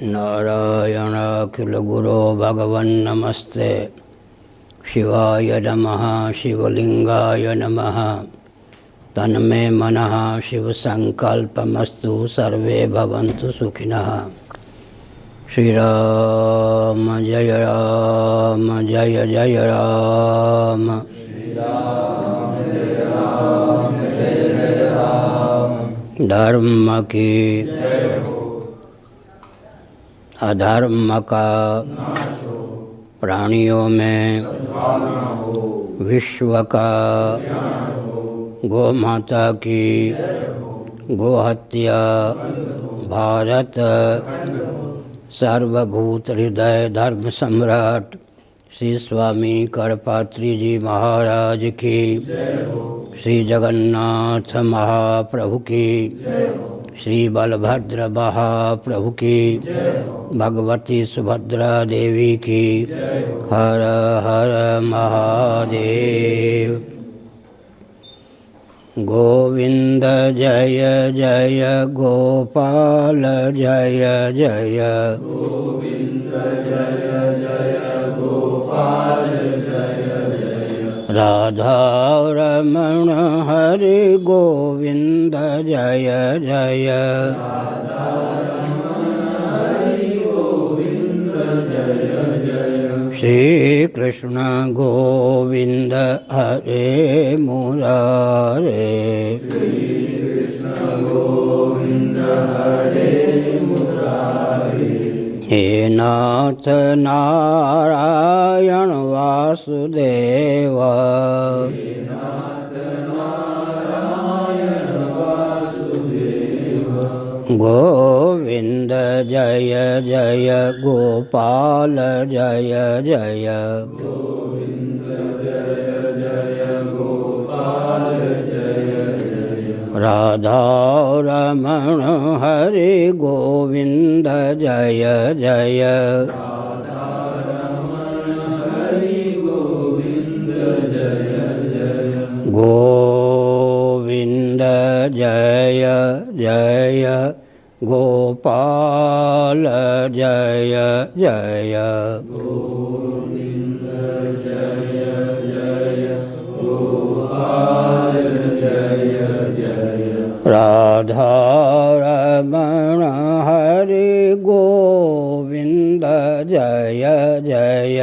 नारायणाखिलगुरो भगवन्नमस्ते शिवाय नमः शिवलिंगाय नमः तन्मे मनः शिवसंकल्पमस्तु सर्वे भवन्तु सुखिनः। श्रीराम जय जय राम। धर्म की अधर्म का प्राणियों में विश्व का गौ माता की गोहत्या भारत सर्वभूत हृदय धर्म सम्राट श्री स्वामी करपात्री जी महाराज की, श्री जगन्नाथ महाप्रभु की, श्री बलभद्र महाप्रभु की, भगवती सुभद्रा देवी की। हर हर महादेव। गोविंद जय जय गोपाल जय जय। गोविंद जय जय गोपाल जय जय। राधा रमण हरि गोविंद जय जय। राधा रमण हरि गोविंद जय जय। श्री कृष्ण गोविंद हरे मुरारे। श्री कृष्ण गोविंद हरे मुरारे। हे नाथ नारायण वासुदेव। हे नाथ नारायण वासुदेव। गोविंद जय जय गोपाल जय जय। गोविंद जय जय गोपाल जय जय। राधा रमण हरि गोविंद जय जय। राधा रमण हरि गोविंद जय जय। गोविंद जय जय गोपाल जय जय। गोविंद जय जय गोपाल जय जय। राधा रमण हरि गोविंद जय जय।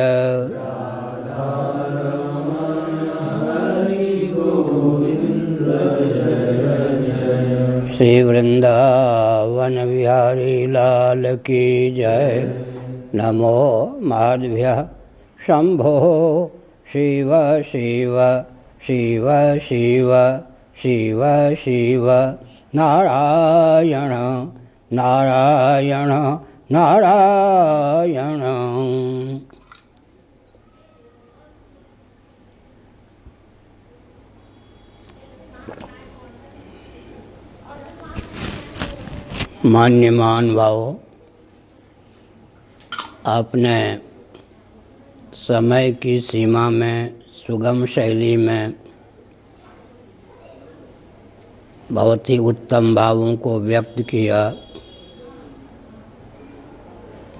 राधा रमण हरि गोविंद जय जय। श्री वृंदावन बिहारी लाल की जय। नमो माधव्य शंभो शिव शिव शिव शिव शिव शिव नारायण नारायण नारायण। मान्य महानुभावों, आपने समय की सीमा में सुगम शैली में बहुत ही उत्तम भावों को व्यक्त किया।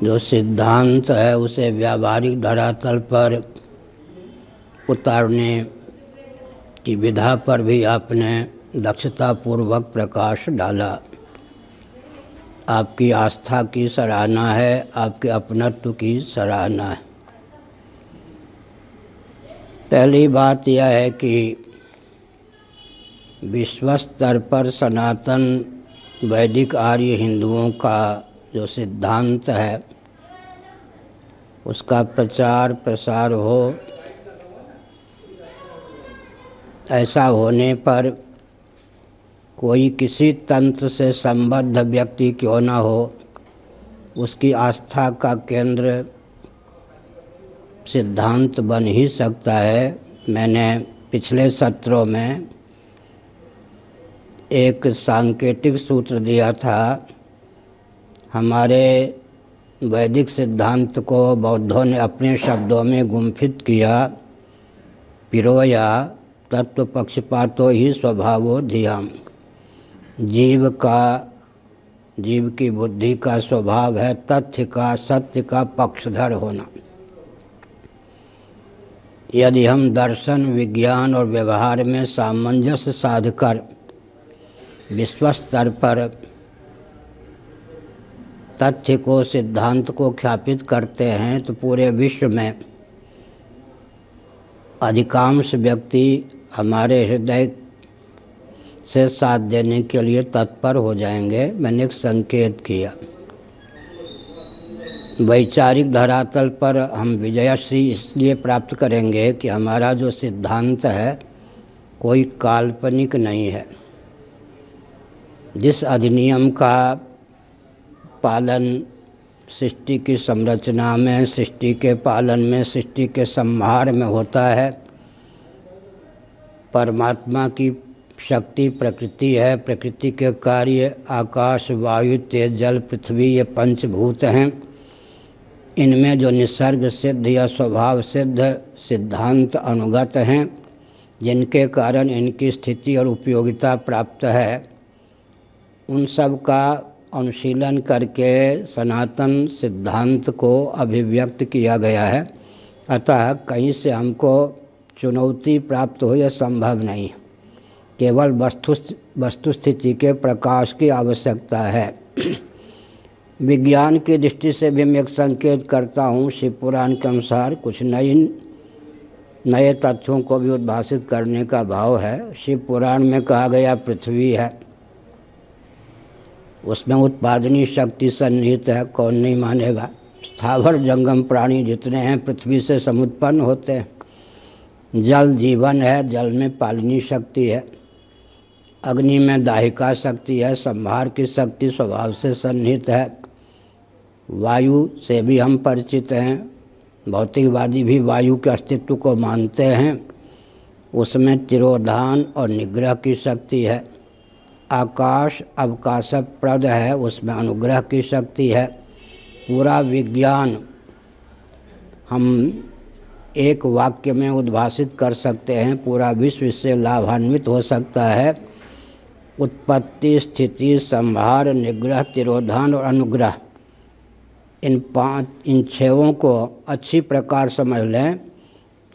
जो सिद्धांत है उसे व्यावहारिक धरातल पर उतारने की विधा पर भी आपने दक्षतापूर्वक प्रकाश डाला। आपकी आस्था की सराहना है, आपके अपनत्व की सराहना है। पहली बात यह है कि विश्व स्तर पर सनातन वैदिक आर्य हिंदुओं का जो सिद्धांत है उसका प्रचार प्रसार हो। ऐसा होने पर कोई किसी तंत्र से संबद्ध व्यक्ति क्यों न हो, उसकी आस्था का केंद्र सिद्धांत बन ही सकता है। मैंने पिछले सत्रों में एक सांकेतिक सूत्र दिया था। हमारे वैदिक सिद्धांत को बौद्धों ने अपने शब्दों में गुम्फित किया। पिरोया तत्व पक्षपातो ही स्वभावो धियाम। जीव का जीव की बुद्धि का स्वभाव है तथ्य का, सत्य का पक्षधर होना। यदि हम दर्शन, विज्ञान और व्यवहार में सामंजस्य साधकर विश्व स्तर पर तथ्य को, सिद्धांत को ख्यापित करते हैं तो पूरे विश्व में अधिकांश व्यक्ति हमारे हृदय से साथ देने के लिए तत्पर हो जाएंगे। मैंने एक संकेत किया। वैचारिक धरातल पर हम विजयश्री इसलिए प्राप्त करेंगे कि हमारा जो सिद्धांत है कोई काल्पनिक नहीं है। जिस अधिनियम का पालन सृष्टि की संरचना में, सृष्टि के पालन में, सृष्टि के संहार में होता है, परमात्मा की शक्ति प्रकृति है। प्रकृति के कार्य आकाश, वायु, तेज, जल, पृथ्वी, ये पंचभूत हैं। इनमें जो निसर्ग सिद्ध या स्वभाव सिद्ध सिद्धांत अनुगत हैं, जिनके कारण इनकी स्थिति और उपयोगिता प्राप्त है, उन सब का अनुशीलन करके सनातन सिद्धांत को अभिव्यक्त किया गया है। अतः कहीं से हमको चुनौती प्राप्त हो यह संभव नहीं। केवल वस्तुस्थिति के प्रकाश की आवश्यकता है। विज्ञान की दृष्टि से भी मैं एक संकेत करता हूँ। शिव पुराण के अनुसार कुछ नए तथ्यों को भी उद्भासित करने का भाव है। शिव पुराण में कहा गया पृथ्वी है, उसमें उत्पादनी शक्ति सन्निहित है, कौन नहीं मानेगा। स्थावर जंगम प्राणी जितने हैं पृथ्वी से समुत्पन्न होते हैं। जल जीवन है, जल में पालनी शक्ति है। अग्नि में दाहिका शक्ति है, संहार की शक्ति स्वभाव से सन्निहित है। वायु से भी हम परिचित हैं, भौतिकवादी भी वायु के अस्तित्व को मानते हैं। उसमें तिरोधान और निग्रह की शक्ति है। आकाश अवकाशप्रद है, उसमें अनुग्रह की शक्ति है। पूरा विज्ञान हम एक वाक्य में उद्भासित कर सकते हैं। पूरा विश्व इससे लाभान्वित हो सकता है। उत्पत्ति, स्थिति, संहार, निग्रह, तिरोधान और अनुग्रह, इन छहों को अच्छी प्रकार समझ लें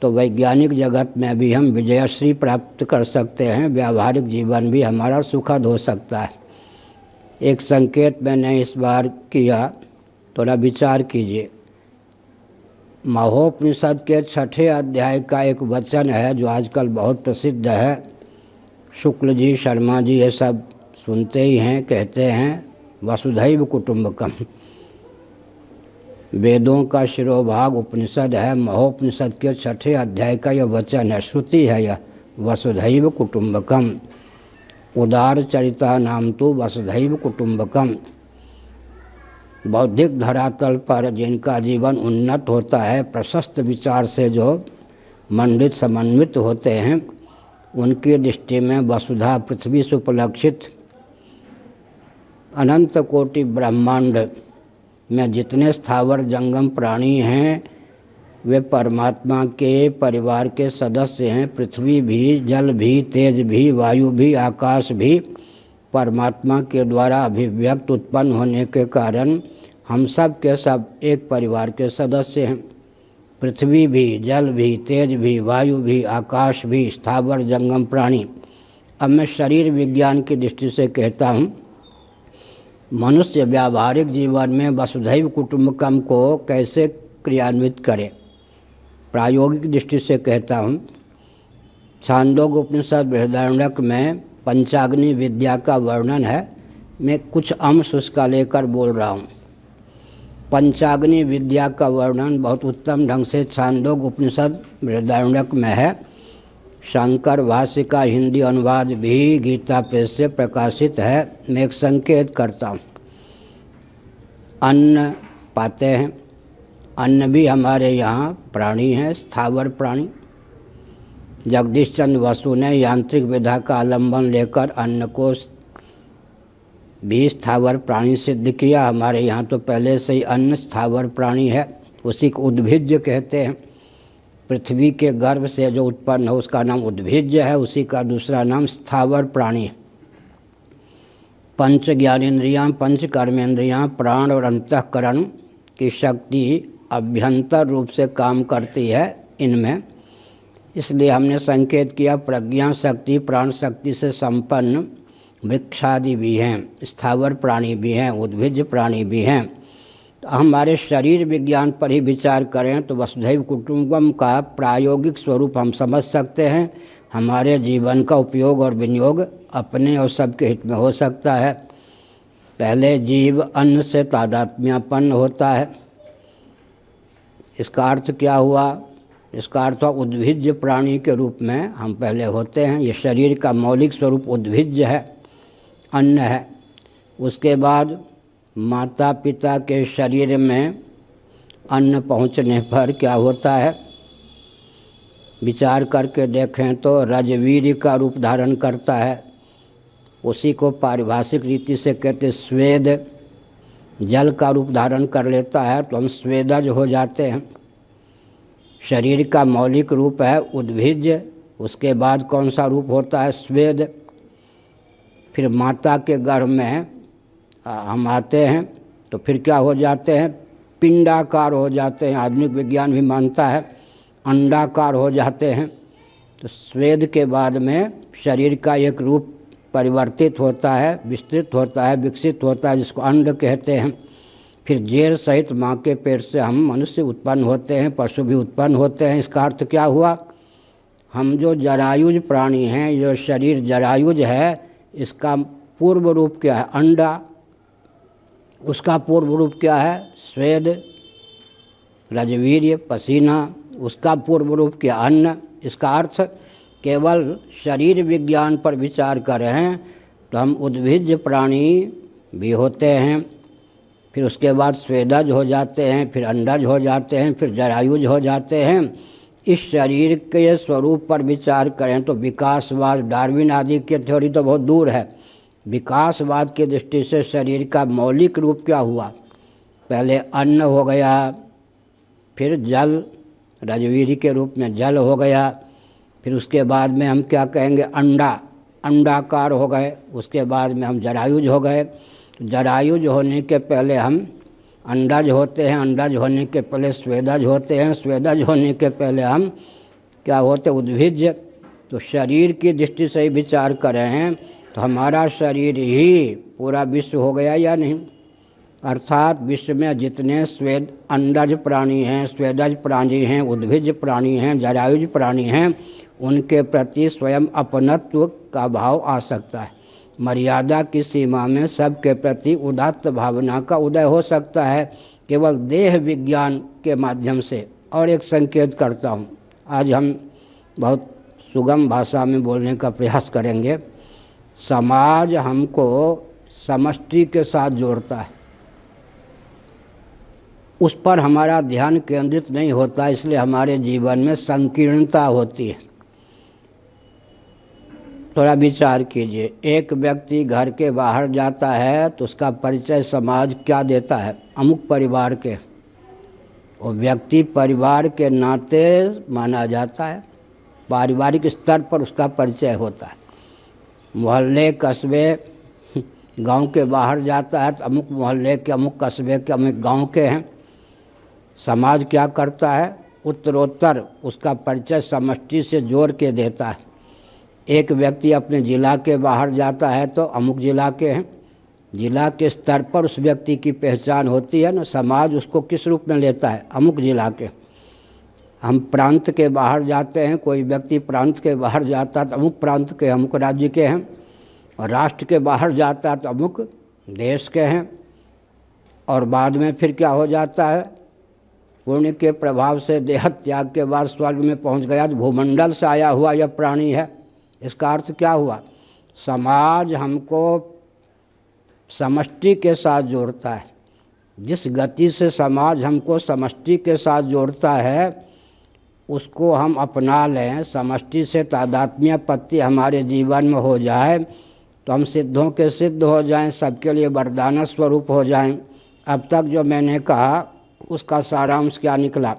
तो वैज्ञानिक जगत में भी हम विजयश्री प्राप्त कर सकते हैं। व्यावहारिक जीवन भी हमारा सुखद हो सकता है। एक संकेत मैंने इस बार किया, थोड़ा विचार कीजिए। महोपनिषद के 6ठे अध्याय का एक वचन है जो आजकल बहुत प्रसिद्ध है। शुक्ल जी, शर्मा जी ये सब सुनते ही हैं, कहते हैं वसुधैव कुटुंबकम। वेदों का शिरोभाग उपनिषद है। महोपनिषद के 6ठे अध्याय का यह वचन है, श्रुति है यह, वसुधैव कुटुंबकम। उदार चरिता नाम तो वसुधैव कुटुंबकम। बौद्धिक धरातल पर जिनका जीवन उन्नत होता है, प्रशस्त विचार से जो मंडित समन्वित होते हैं, उनकी दृष्टि में वसुधा पृथ्वी से उपलक्षित अनंत कोटि ब्रह्मांड में जितने स्थावर जंगम प्राणी हैं वे परमात्मा के परिवार के सदस्य हैं। पृथ्वी भी, जल भी, तेज भी, वायु भी, आकाश भी परमात्मा के द्वारा अभिव्यक्त उत्पन्न होने के कारण हम सब के सब एक परिवार के सदस्य हैं। पृथ्वी भी, जल भी, तेज भी, वायु भी, आकाश भी, स्थावर जंगम प्राणी। अब मैं शरीर विज्ञान की दृष्टि से कहता हूँ, मनुष्य व्यावहारिक जीवन में वसुधैव कुटुंबकम को कैसे क्रियान्वित करे। प्रायोगिक दृष्टि से कहता हूँ, छांदोग्य उपनिषद बृहदारण्यक में पंचाग्नि विद्या का वर्णन है। मैं कुछ अंश उसका लेकर बोल रहा हूँ। पंचाग्नि विद्या का वर्णन बहुत उत्तम ढंग से छांदोग्य उपनिषद बृहदारण्यक में है। शंकर भाष्य का हिंदी अनुवाद भी गीता प्रेस से प्रकाशित है। मैं एक संकेत करता हूँ। अन्न पाते हैं, अन्न भी हमारे यहाँ प्राणी है, स्थावर प्राणी। जगदीश चंद्र बसु ने यांत्रिक विधा का अवलंबन लेकर अन्न को भी स्थावर प्राणी सिद्ध किया। हमारे यहाँ तो पहले से ही अन्न स्थावर प्राणी है, उसी को उद्भिज्ज कहते हैं। पृथ्वी के गर्भ से जो उत्पन्न हो उसका नाम उद्भिज्ज है, उसी का दूसरा नाम स्थावर प्राणी है। पंच ज्ञानेन्द्रियाँ, पंच कर्मेंद्रियाँ, प्राण और अंतःकरण की शक्ति अभ्यंतर रूप से काम करती है इनमें। इसलिए हमने संकेत किया प्रज्ञा शक्ति, प्राण शक्ति से संपन्न वृक्षादि भी हैं, स्थावर प्राणी भी हैं, उद्भिज प्राणी भी हैं। तो हमारे शरीर विज्ञान पर ही विचार करें तो वसुधैव कुटुंबकम का प्रायोगिक स्वरूप हम समझ सकते हैं। हमारे जीवन का उपयोग और विनियोग अपने और सबके हित में हो सकता है। पहले जीव अन्न से तादात्म्यपन्न होता है। इसका अर्थ क्या हुआ? इसका अर्थ हुआ उद्भिज प्राणी के रूप में हम पहले होते हैं। ये शरीर का मौलिक स्वरूप उद्भिज है, अन्न है। उसके बाद माता पिता के शरीर में अन्न पहुंचने पर क्या होता है? विचार करके देखें तो रजवीर का रूप धारण करता है। उसी को पारिभाषिक रीति से कहते स्वेद। जल का रूप धारण कर लेता है तो हम स्वेदज हो जाते हैं। शरीर का मौलिक रूप है उद्भिज, उसके बाद कौन सा रूप होता है? स्वेद। फिर माता के गर्भ में हम आते हैं तो फिर क्या हो जाते हैं? पिंडाकार हो जाते हैं। आधुनिक विज्ञान भी मानता है अंडाकार हो जाते हैं। तो स्वेद के बाद में शरीर का एक रूप परिवर्तित होता है, विस्तृत होता है, विकसित होता है, जिसको अंड कहते हैं। फिर जेर सहित माँ के पेट से हम मनुष्य उत्पन्न होते हैं, पशु भी उत्पन्न होते हैं। इसका अर्थ क्या हुआ? हम जो जरायुज प्राणी हैं, जो शरीर जरायुज है, इसका पूर्व रूप क्या है? अंडा। उसका पूर्व रूप क्या है? स्वेद, रजवीर्य, पसीना। उसका पूर्व रूप क्या? अन्न। इसका अर्थ केवल शरीर विज्ञान पर विचार करें तो हम उद्भिज प्राणी भी होते हैं, फिर उसके बाद स्वेदज हो जाते हैं, फिर अंडज हो जाते हैं, फिर जरायुज हो जाते हैं। इस शरीर के स्वरूप पर विचार करें तो विकासवाद, डार्विन आदि की थ्योरी तो बहुत दूर है। विकासवाद की दृष्टि से शरीर का मौलिक रूप क्या हुआ? पहले अन्न हो गया, फिर जल, रजवीर के रूप में जल हो गया, फिर उसके बाद में हम क्या कहेंगे? अंडा, अंडाकार हो गए। उसके बाद में हम जरायुज हो गए। जरायुज होने के पहले हम अंडज होते हैं, अंडज होने के पहले स्वेदज होते हैं, स्वेदज होने के पहले हम क्या होते? उद्भिज। तो शरीर की दृष्टि से ही विचार करें हैं तो हमारा शरीर ही पूरा विश्व हो गया या नहीं? अर्थात विश्व में जितने स्वेद अंडज प्राणी हैं, स्वेदज प्राणी हैं, उद्भिज प्राणी हैं, जरायुज प्राणी हैं, उनके प्रति स्वयं अपनत्व का भाव आ सकता है। मर्यादा की सीमा में सबके प्रति उदात्त भावना का उदय हो सकता है, केवल देह विज्ञान के माध्यम से। और एक संकेत करता हूँ, आज हम बहुत सुगम भाषा में बोलने का प्रयास करेंगे। समाज हमको समष्टि के साथ जोड़ता है, उस पर हमारा ध्यान केंद्रित नहीं होता, इसलिए हमारे जीवन में संकीर्णता होती है। थोड़ा विचार कीजिए, एक व्यक्ति घर के बाहर जाता है तो उसका परिचय समाज क्या देता है? अमुक परिवार के। वो व्यक्ति परिवार के नाते माना जाता है, पारिवारिक स्तर पर उसका परिचय होता है। मोहल्ले, कस्बे, गांव के बाहर जाता है तो अमुक मोहल्ले के, अमुक कस्बे के, अमुक गांव के हैं। समाज क्या करता है? उत्तरोत्तर उसका परिचय समष्टि से जोड़ के देता है। एक व्यक्ति अपने जिला के बाहर जाता है तो अमुक जिला के हैं। जिला के स्तर पर उस व्यक्ति की पहचान होती है ना। समाज उसको किस रूप में लेता है? अमुक जिला के। हम प्रांत के बाहर जाते हैं, कोई व्यक्ति प्रांत के बाहर जाता है तो अमुक प्रांत के, अमुक राज्य के हैं। और राष्ट्र के बाहर जाता है तो अमुक देश के हैं। और बाद में फिर क्या हो जाता है? पुण्य के प्रभाव से देह त्याग के बाद स्वर्ग में पहुंच गया तो भूमंडल से आया हुआ यह प्राणी है। इसका अर्थ क्या हुआ? समाज हमको समष्टि के साथ जोड़ता है। जिस गति से समाज हमको समष्टि के साथ जोड़ता है उसको हम अपना लें। समष्टि से तादात्म्य पत्ति हमारे जीवन में हो जाए तो हम सिद्धों के सिद्ध हो जाएं, सबके लिए वरदान स्वरूप हो जाएं। अब तक जो मैंने कहा उसका सारांश क्या निकला?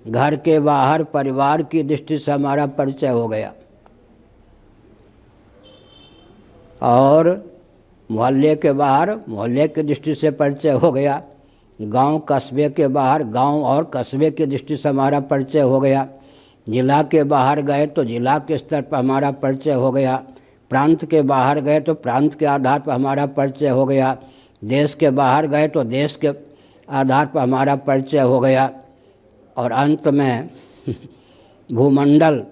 घर के बाहर परिवार की दृष्टि से हमारा परिचय हो गया, और मोहल्ले के बाहर मोहल्ले की दृष्टि से परिचय हो गया, गांव कस्बे के बाहर गांव और कस्बे की दृष्टि से हमारा परिचय हो गया, जिला के बाहर गए तो जिला के स्तर पर हमारा परिचय हो गया, प्रांत के बाहर गए तो प्रांत के आधार पर हमारा परिचय हो गया, देश के बाहर गए तो देश के आधार पर हमारा परिचय हो गया, और अंत में भूमंडल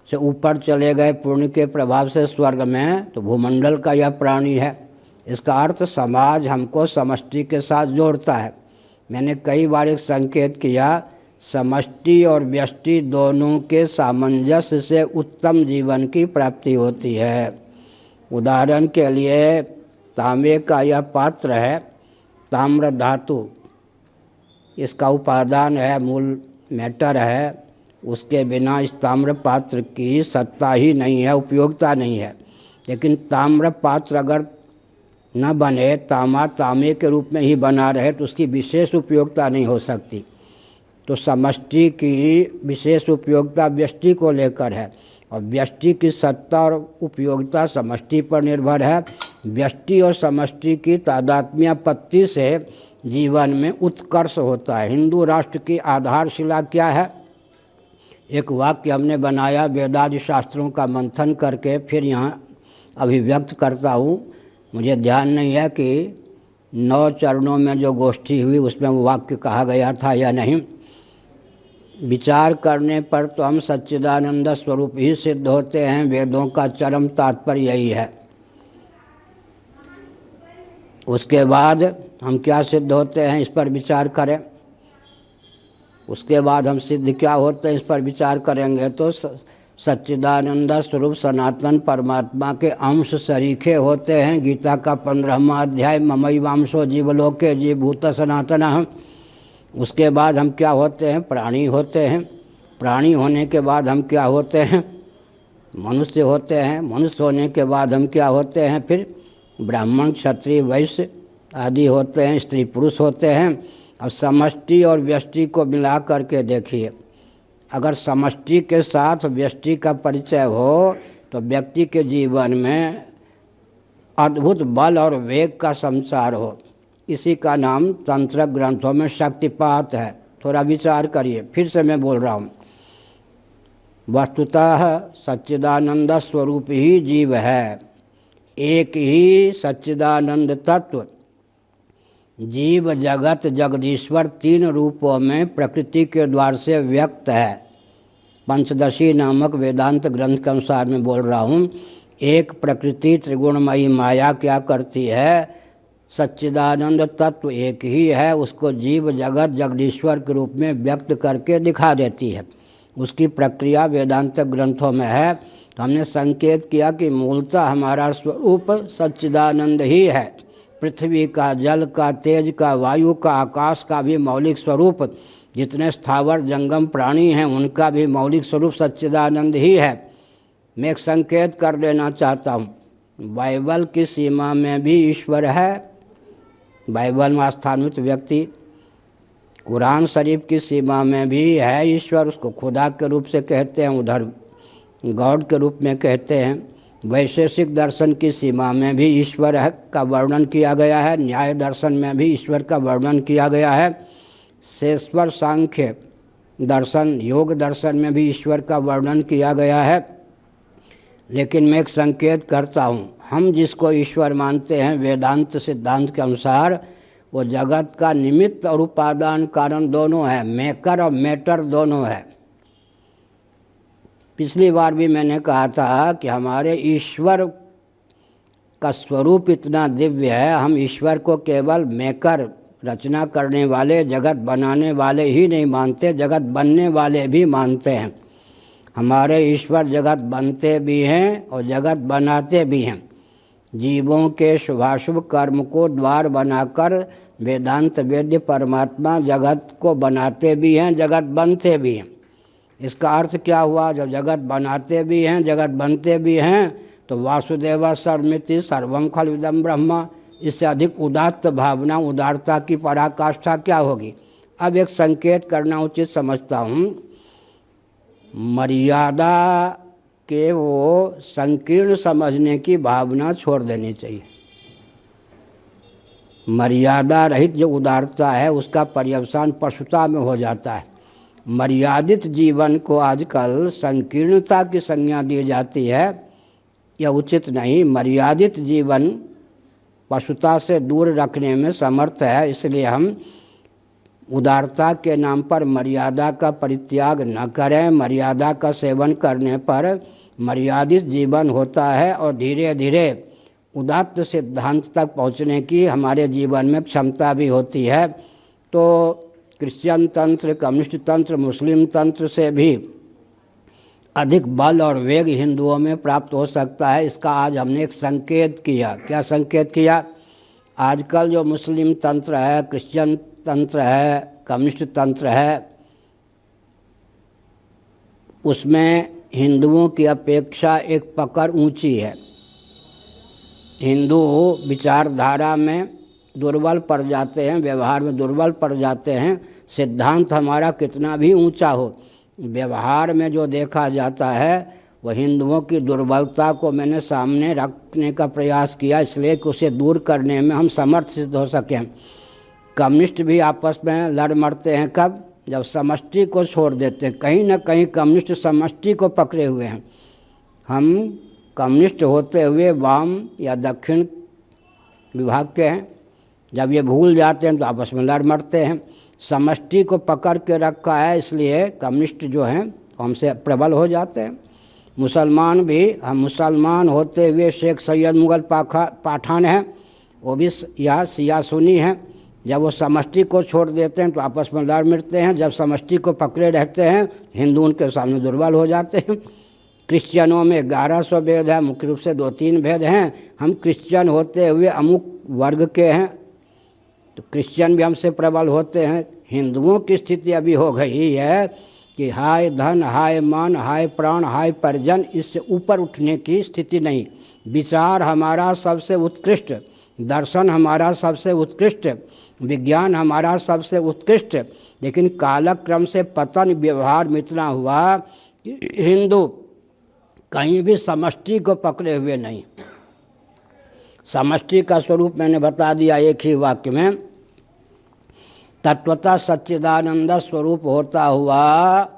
से ऊपर चले गए पुण्य के प्रभाव से स्वर्ग में, तो भूमंडल का यह प्राणी है। इसका अर्थ समाज हमको समष्टि के साथ जोड़ता है। मैंने कई बार एक संकेत किया, समष्टि और व्यष्टि दोनों के सामंजस्य से उत्तम जीवन की प्राप्ति होती है। उदाहरण के लिए तांबे का यह पात्र है, ताम्र धातु इसका उपादान है, मूल मैटर है, उसके बिना इस ताम्र पात्र की सत्ता ही नहीं है, उपयोगिता नहीं है। लेकिन ताम्र पात्र अगर न बने, तामा तांबे के रूप में ही बना रहे, तो उसकी विशेष उपयोगिता नहीं हो सकती। तो समष्टि की विशेष उपयोगिता व्यष्टि को लेकर है, और व्यष्टि की सत्ता और उपयोगिता समष्टि पर निर्भर है। व्यष्टि और समष्टि की तादात्म्यापत्ति से जीवन में उत्कर्ष होता है। हिंदू राष्ट्र की आधारशिला क्या है? एक वाक्य हमने बनाया वेदादि शास्त्रों का मंथन करके, फिर यहाँ अभिव्यक्त करता हूँ। मुझे ध्यान नहीं है कि 9 चरणों में जो गोष्ठी हुई उसमें वो वाक्य कहा गया था या नहीं। विचार करने पर तो हम सच्चिदानंद स्वरूप ही सिद्ध होते हैं, वेदों का चरम तात्पर्य यही है। उसके बाद हम क्या सिद्ध होते हैं इस पर विचार करें, उसके बाद हम सिद्ध क्या होते हैं इस पर विचार करेंगे तो सच्चिदानंद स्वरूप सनातन परमात्मा के अंश सरीखे होते हैं। गीता का 15वां अध्याय ममैवांशो जीवलोके जीवभूत सनातन। उसके बाद हम क्या होते हैं? प्राणी होते हैं। प्राणी होने के बाद हम क्या होते हैं? मनुष्य होते हैं। मनुष्य होने के बाद हम क्या होते हैं? फिर ब्राह्मण क्षत्रिय वैश्य आदि होते हैं, स्त्री पुरुष होते हैं। अब समष्टि और व्यष्टि को मिला करके देखिए, अगर समष्टि के साथ व्यष्टि का परिचय हो तो व्यक्ति के जीवन में अद्भुत बल और वेग का संचार हो। इसी का नाम तंत्र ग्रंथों में शक्तिपात है। थोड़ा विचार करिए, फिर से मैं बोल रहा हूँ। वस्तुतः सच्चिदानंद स्वरूप ही जीव है, एक ही सच्चिदानंद तत्व जीव जगत जगदीश्वर 3 रूपों में प्रकृति के द्वार से व्यक्त है। पंचदशी नामक वेदांत ग्रंथ के अनुसार मैं बोल रहा हूँ। एक प्रकृति त्रिगुणमयी माया क्या करती है? सच्चिदानंद तत्व एक ही है, उसको जीव जगत जगदीश्वर के रूप में व्यक्त करके दिखा देती है। उसकी प्रक्रिया वेदांत ग्रंथों में है। तो हमने संकेत किया कि मूलतः हमारा स्वरूप सच्चिदानंद ही है। पृथ्वी का, जल का, तेज का, वायु का, आकाश का भी मौलिक स्वरूप, जितने स्थावर जंगम प्राणी हैं उनका भी मौलिक स्वरूप सच्चिदानंद ही है। मैं एक संकेत कर देना चाहता हूँ, बाइबल की सीमा में भी ईश्वर है, बाइबल में स्थानित व्यक्ति। कुरान शरीफ की सीमा में भी है ईश्वर, उसको खुदा के रूप से कहते हैं, उधर गॉड के रूप में कहते हैं। वैशेषिक दर्शन की सीमा में भी ईश्वर है का वर्णन किया गया है। न्याय दर्शन में भी ईश्वर का वर्णन किया गया है। शेश्वर सांख्य दर्शन, योग दर्शन में भी ईश्वर का वर्णन किया गया है। लेकिन मैं एक संकेत करता हूँ, हम जिसको ईश्वर मानते हैं वेदांत सिद्धांत के अनुसार, वो जगत का निमित्त और उपादान कारण दोनों है, मेकर और मैटर दोनों है। पिछली बार भी मैंने कहा था कि हमारे ईश्वर का स्वरूप इतना दिव्य है, हम ईश्वर को केवल मेकर, रचना करने वाले, जगत बनाने वाले ही नहीं मानते, जगत बनने वाले भी मानते हैं। हमारे ईश्वर जगत बनते भी हैं और जगत बनाते भी हैं। जीवों के शुभाशुभ कर्म को द्वार बनाकर वेदांत वेद्य परमात्मा जगत को बनाते भी हैं, जगत बनते भी हैं। इसका अर्थ क्या हुआ? जब जगत बनाते भी हैं, जगत बनते भी हैं, तो वासुदेव सर्वमिति सर्वं खलुदं ब्रह्म, इससे अधिक उदात्त भावना, उदारता की पराकाष्ठा क्या होगी? अब एक संकेत करना उचित समझता हूँ। मर्यादा के वो संकीर्ण समझने की भावना छोड़ देनी चाहिए। मर्यादा रहित जो उदारता है उसका पर्यवसान पशुता में हो जाता है। मर्यादित जीवन को आजकल संकीर्णता की संज्ञा दी जाती है, यह उचित नहीं। मर्यादित जीवन पशुता से दूर रखने में समर्थ है, इसलिए हम उदारता के नाम पर मर्यादा का परित्याग न करें। मर्यादा का सेवन करने पर मर्यादित जीवन होता है और धीरे धीरे उदात्त सिद्धांत तक पहुँचने की हमारे जीवन में क्षमता भी होती है। तो क्रिश्चियन तंत्र, कम्युनिस्ट तंत्र, मुस्लिम तंत्र से भी अधिक बल और वेग हिंदुओं में प्राप्त हो सकता है। इसका आज हमने एक संकेत किया। क्या संकेत किया? आजकल जो मुस्लिम तंत्र है, क्रिश्चियन तंत्र है, कम्युनिस्ट तंत्र है, उसमें हिंदुओं की अपेक्षा एक पकड़ ऊंची है। हिंदू विचारधारा में दुर्बल पड़ जाते हैं, व्यवहार में दुर्बल पड़ जाते हैं। सिद्धांत हमारा कितना भी ऊंचा हो, व्यवहार में जो देखा जाता है वह हिंदुओं की दुर्बलता को मैंने सामने रखने का प्रयास किया, इसलिए कि उसे दूर करने में हम समर्थ सिद्ध हो सकें। कम्युनिस्ट भी आपस में लड़ मरते हैं कब? जब समष्टि को छोड़ देते हैं। कहीं ना कहीं कम्युनिस्ट समष्टि को पकड़े हुए हैं। हम कम्युनिस्ट होते हुए वाम या दक्षिण विभाग के हैं, जब ये भूल जाते हैं तो आपस में लड़ मरते हैं। समष्टि को पकड़ के रखा है, इसलिए कम्युनिस्ट जो हैं हमसे प्रबल हो जाते हैं। मुसलमान भी, हम मुसलमान होते हुए शेख सैयद मुगल पठान हैं, वो भी या सिया सुन्नी हैं। जब वो समष्टि को छोड़ देते हैं तो आपस में लड़ मिटते हैं। जब समष्टि को पकड़े रहते हैं, हिंदू उनके सामने दुर्बल हो जाते हैं। क्रिश्चियनों में 1100 भेद है, मुख्य रूप से 2-3 भेद हैं। हम क्रिश्चियन होते हुए अमुक वर्ग के हैं, तो क्रिश्चियन भी हमसे प्रबल होते हैं। हिंदुओं की स्थिति अभी हो गई है कि हाय धन, हाय मान, हाय प्राण, हाय परिजन, इससे ऊपर उठने की स्थिति नहीं। विचार हमारा सबसे उत्कृष्ट, दर्शन हमारा सबसे उत्कृष्ट, विज्ञान हमारा सबसे उत्कृष्ट, लेकिन कालक्रम से पतन व्यवहार में इतना हुआ कि हिंदू कहीं भी समष्टि को पकड़े हुए नहीं। समष्टि का स्वरूप मैंने बता दिया एक ही वाक्य में। तत्वतः सच्चिदानंद स्वरूप होता हुआ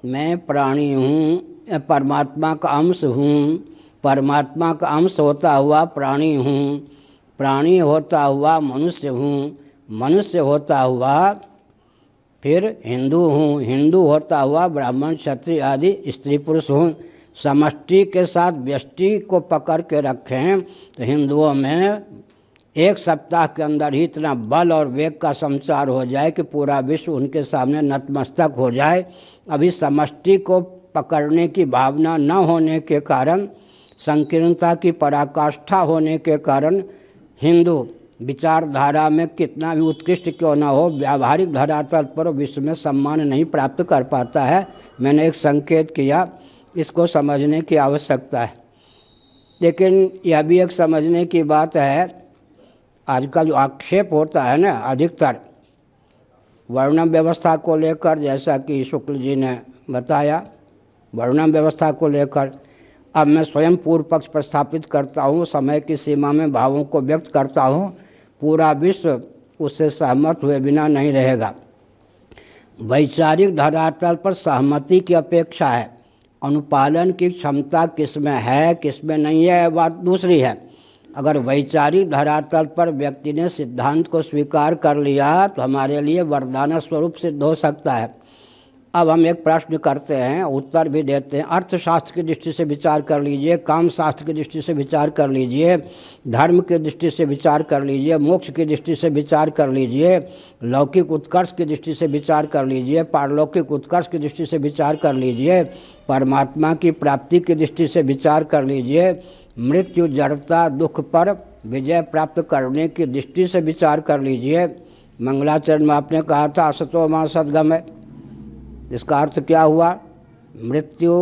मैं प्राणी हूँ, परमात्मा का अंश हूँ, परमात्मा का अंश होता हुआ प्राणी हूँ, प्राणी होता हुआ मनुष्य हूँ, मनुष्य होता हुआ फिर हिंदू हूँ, हिंदू होता हुआ ब्राह्मण क्षत्रिय आदि स्त्री पुरुष हूँ। समष्टि के साथ व्यष्टि को पकड़ के रखें तो हिंदुओं में एक सप्ताह के अंदर ही इतना बल और वेग का संचार हो जाए कि पूरा विश्व उनके सामने नतमस्तक हो जाए। अभी समष्टि को पकड़ने की भावना न होने के कारण, संकीर्णता की पराकाष्ठा होने के कारण हिंदू विचारधारा में कितना भी उत्कृष्ट क्यों न हो, व्यावहारिक धरातल पर विश्व में सम्मान नहीं प्राप्त कर पाता है। मैंने एक संकेत किया, इसको समझने की आवश्यकता है। लेकिन यह भी एक समझने की बात है, आजकल जो आक्षेप होता है ना अधिकतर वर्णम व्यवस्था को लेकर, जैसा कि शुक्ल जी ने बताया, वर्णम व्यवस्था को लेकर अब मैं स्वयं पूर्व पक्ष प्रस्थापित करता हूँ, समय की सीमा में भावों को व्यक्त करता हूँ, पूरा विश्व उससे सहमत हुए बिना नहीं रहेगा। वैचारिक धरातल पर सहमति की अपेक्षा है, अनुपालन की क्षमता किसमें है किसमें नहीं है बात दूसरी है। अगर वैचारिक धरातल पर व्यक्ति ने सिद्धांत को स्वीकार कर लिया तो हमारे लिए वरदान स्वरूप सिद्ध हो सकता है। अब हम एक प्रश्न करते हैं, उत्तर भी देते हैं। अर्थशास्त्र की दृष्टि से विचार कर लीजिए, काम शास्त्र की दृष्टि से विचार कर लीजिए, धर्म की दृष्टि से विचार कर लीजिए, मोक्ष की दृष्टि से विचार कर लीजिए, लौकिक उत्कर्ष की दृष्टि से विचार कर लीजिए, पारलौकिक उत्कर्ष की दृष्टि से विचार कर लीजिए, परमात्मा की प्राप्ति की दृष्टि से विचार कर लीजिए, मृत्यु जड़ता दुख पर विजय प्राप्त करने की दृष्टि से विचार कर लीजिए। मंगलाचरण में आपने कहा था असतो मा सद्गमय, इसका अर्थ क्या हुआ? मृत्यु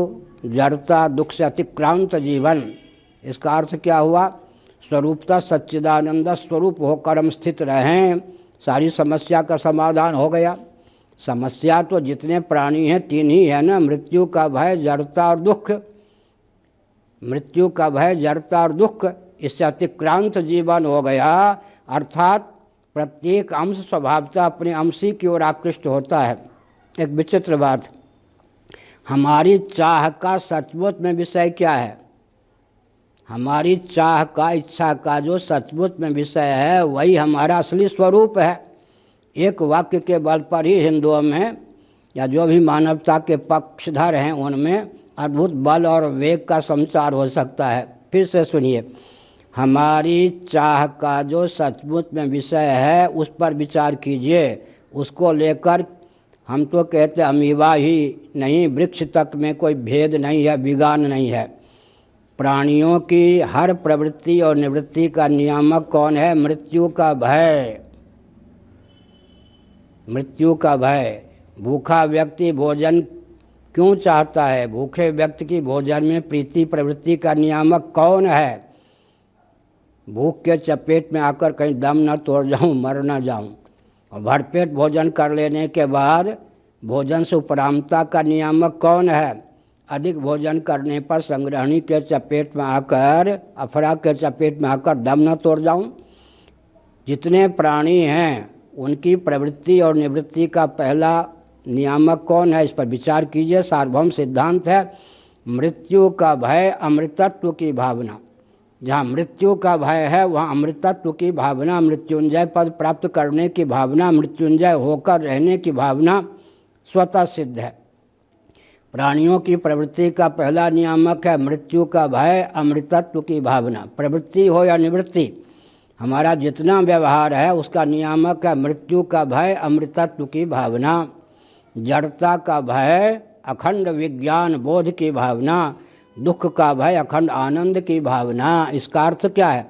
जड़ता दुख से अतिक्रांत जीवन। इसका अर्थ क्या हुआ? स्वरूपतः सच्चिदानंद स्वरूप होकर हम स्थित रहें, सारी समस्या का समाधान हो गया। समस्या तो जितने प्राणी हैं 3 ही है ना, मृत्यु का भय, जड़ता और दुख। मृत्यु का भय, जड़ता और दुख, इससे अतिक्रांत जीवन हो गया, अर्थात प्रत्येक अंश स्वभावतः अपने अंशी की ओर आकृष्ट होता है। एक विचित्र बात, हमारी चाह का सचमुच में विषय क्या है? हमारी चाह का, इच्छा का जो सचमुच में विषय है वही हमारा असली स्वरूप है। एक वाक्य के बल पर ही हिंदुओं में या जो भी मानवता के पक्षधर हैं उनमें अद्भुत बल और वेग का संचार हो सकता है। फिर से सुनिए, हमारी चाह का जो सचमुच में विषय है उस पर विचार कीजिए। उसको लेकर हम तो कहते अमीबा ही नहीं, वृक्ष तक में कोई भेद नहीं है, विगान नहीं है। प्राणियों की हर प्रवृत्ति और निवृत्ति का नियामक कौन है? मृत्यु का भय। मृत्यु का भय। भूखा व्यक्ति भोजन क्यों चाहता है? भूखे व्यक्ति की भोजन में प्रीति प्रवृत्ति का नियामक कौन है? भूख के चपेट में आकर कहीं दम न तोड़ जाऊं, मर न जाऊं। और भरपेट भोजन कर लेने के बाद भोजन से उपरामता का नियामक कौन है? अधिक भोजन करने पर संग्रहणी के चपेट में आकर, अफरा के चपेट में आकर दम न तोड़ जाऊं। जितने प्राणी हैं उनकी प्रवृत्ति और निवृत्ति का पहला नियामक कौन है? इस पर विचार कीजिए। सार्वभौम सिद्धांत है मृत्यु का भय, अमृतत्व की भावना। जहाँ मृत्यु का भय है वहाँ अमृतत्व की भावना, मृत्युंजय पद प्राप्त करने की भावना, मृत्युंजय होकर रहने की भावना स्वतः सिद्ध है। प्राणियों की प्रवृत्ति का पहला नियामक है मृत्यु का भय, अमृतत्व की भावना। प्रवृत्ति हो या निवृत्ति, हमारा जितना व्यवहार है उसका नियामक है मृत्यु का भय, अमृतत्व की भावना। जड़ता का भय, अखंड विज्ञान बोध की भावना। दुख का भय, अखंड आनंद की भावना। इसका अर्थ क्या है?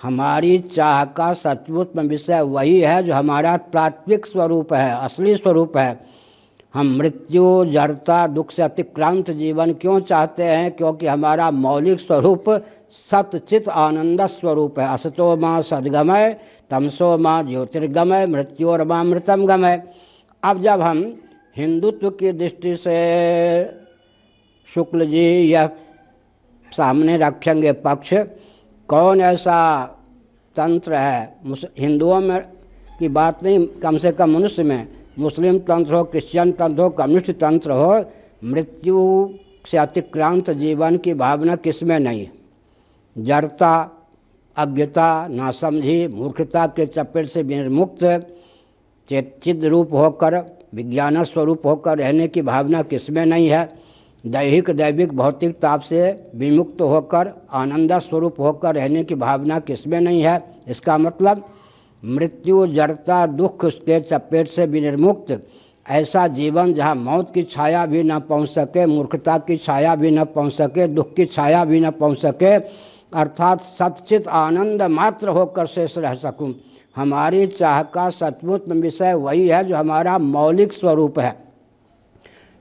हमारी चाह का सचमुच में विषय वही है जो हमारा तात्विक स्वरूप है, असली स्वरूप है। हम मृत्यु, जड़ता, दुख से अतिक्रांत जीवन क्यों चाहते हैं? क्योंकि हमारा मौलिक स्वरूप सतचित आनंद स्वरूप है। असतो मां सद्गमय, तमसो मां ज्योतिर्गमय, मृत्योर्मां मृतम गमय। अब जब हम हिंदुत्व की दृष्टि से शुक्ल जी यह सामने रखेंगे पक्ष, कौन ऐसा तंत्र है हिंदुओं में की बात नहीं, कम से कम मनुष्य में, मुस्लिम तंत्र हो, क्रिश्चियन तंत्र हो, कम्युनिस्ट तंत्र हो, मृत्यु से अतिक्रांत जीवन की भावना किसमें नहीं? जड़ता, अज्ञता, नासमझी, मूर्खता के चपेट से विमुक्त, चिद रूप होकर, विज्ञान स्वरूप होकर रहने की भावना किसमें नहीं है? दैहिक दैविक भौतिक ताप से विमुक्त होकर आनंद स्वरूप होकर रहने की भावना किसमें नहीं है? इसका मतलब मृत्यु, जड़ता, दुख के चपेट से विनिर्मुक्त ऐसा जीवन जहाँ मौत की छाया भी न पहुँच सके, मूर्खता की छाया भी न पहुँच सके, दुख की छाया भी न पहुँच सके, अर्थात सच्चित आनंद मात्र होकर शेष रह सकूं। हमारी चाह का सचमुच में विषय वही है जो हमारा मौलिक स्वरूप है।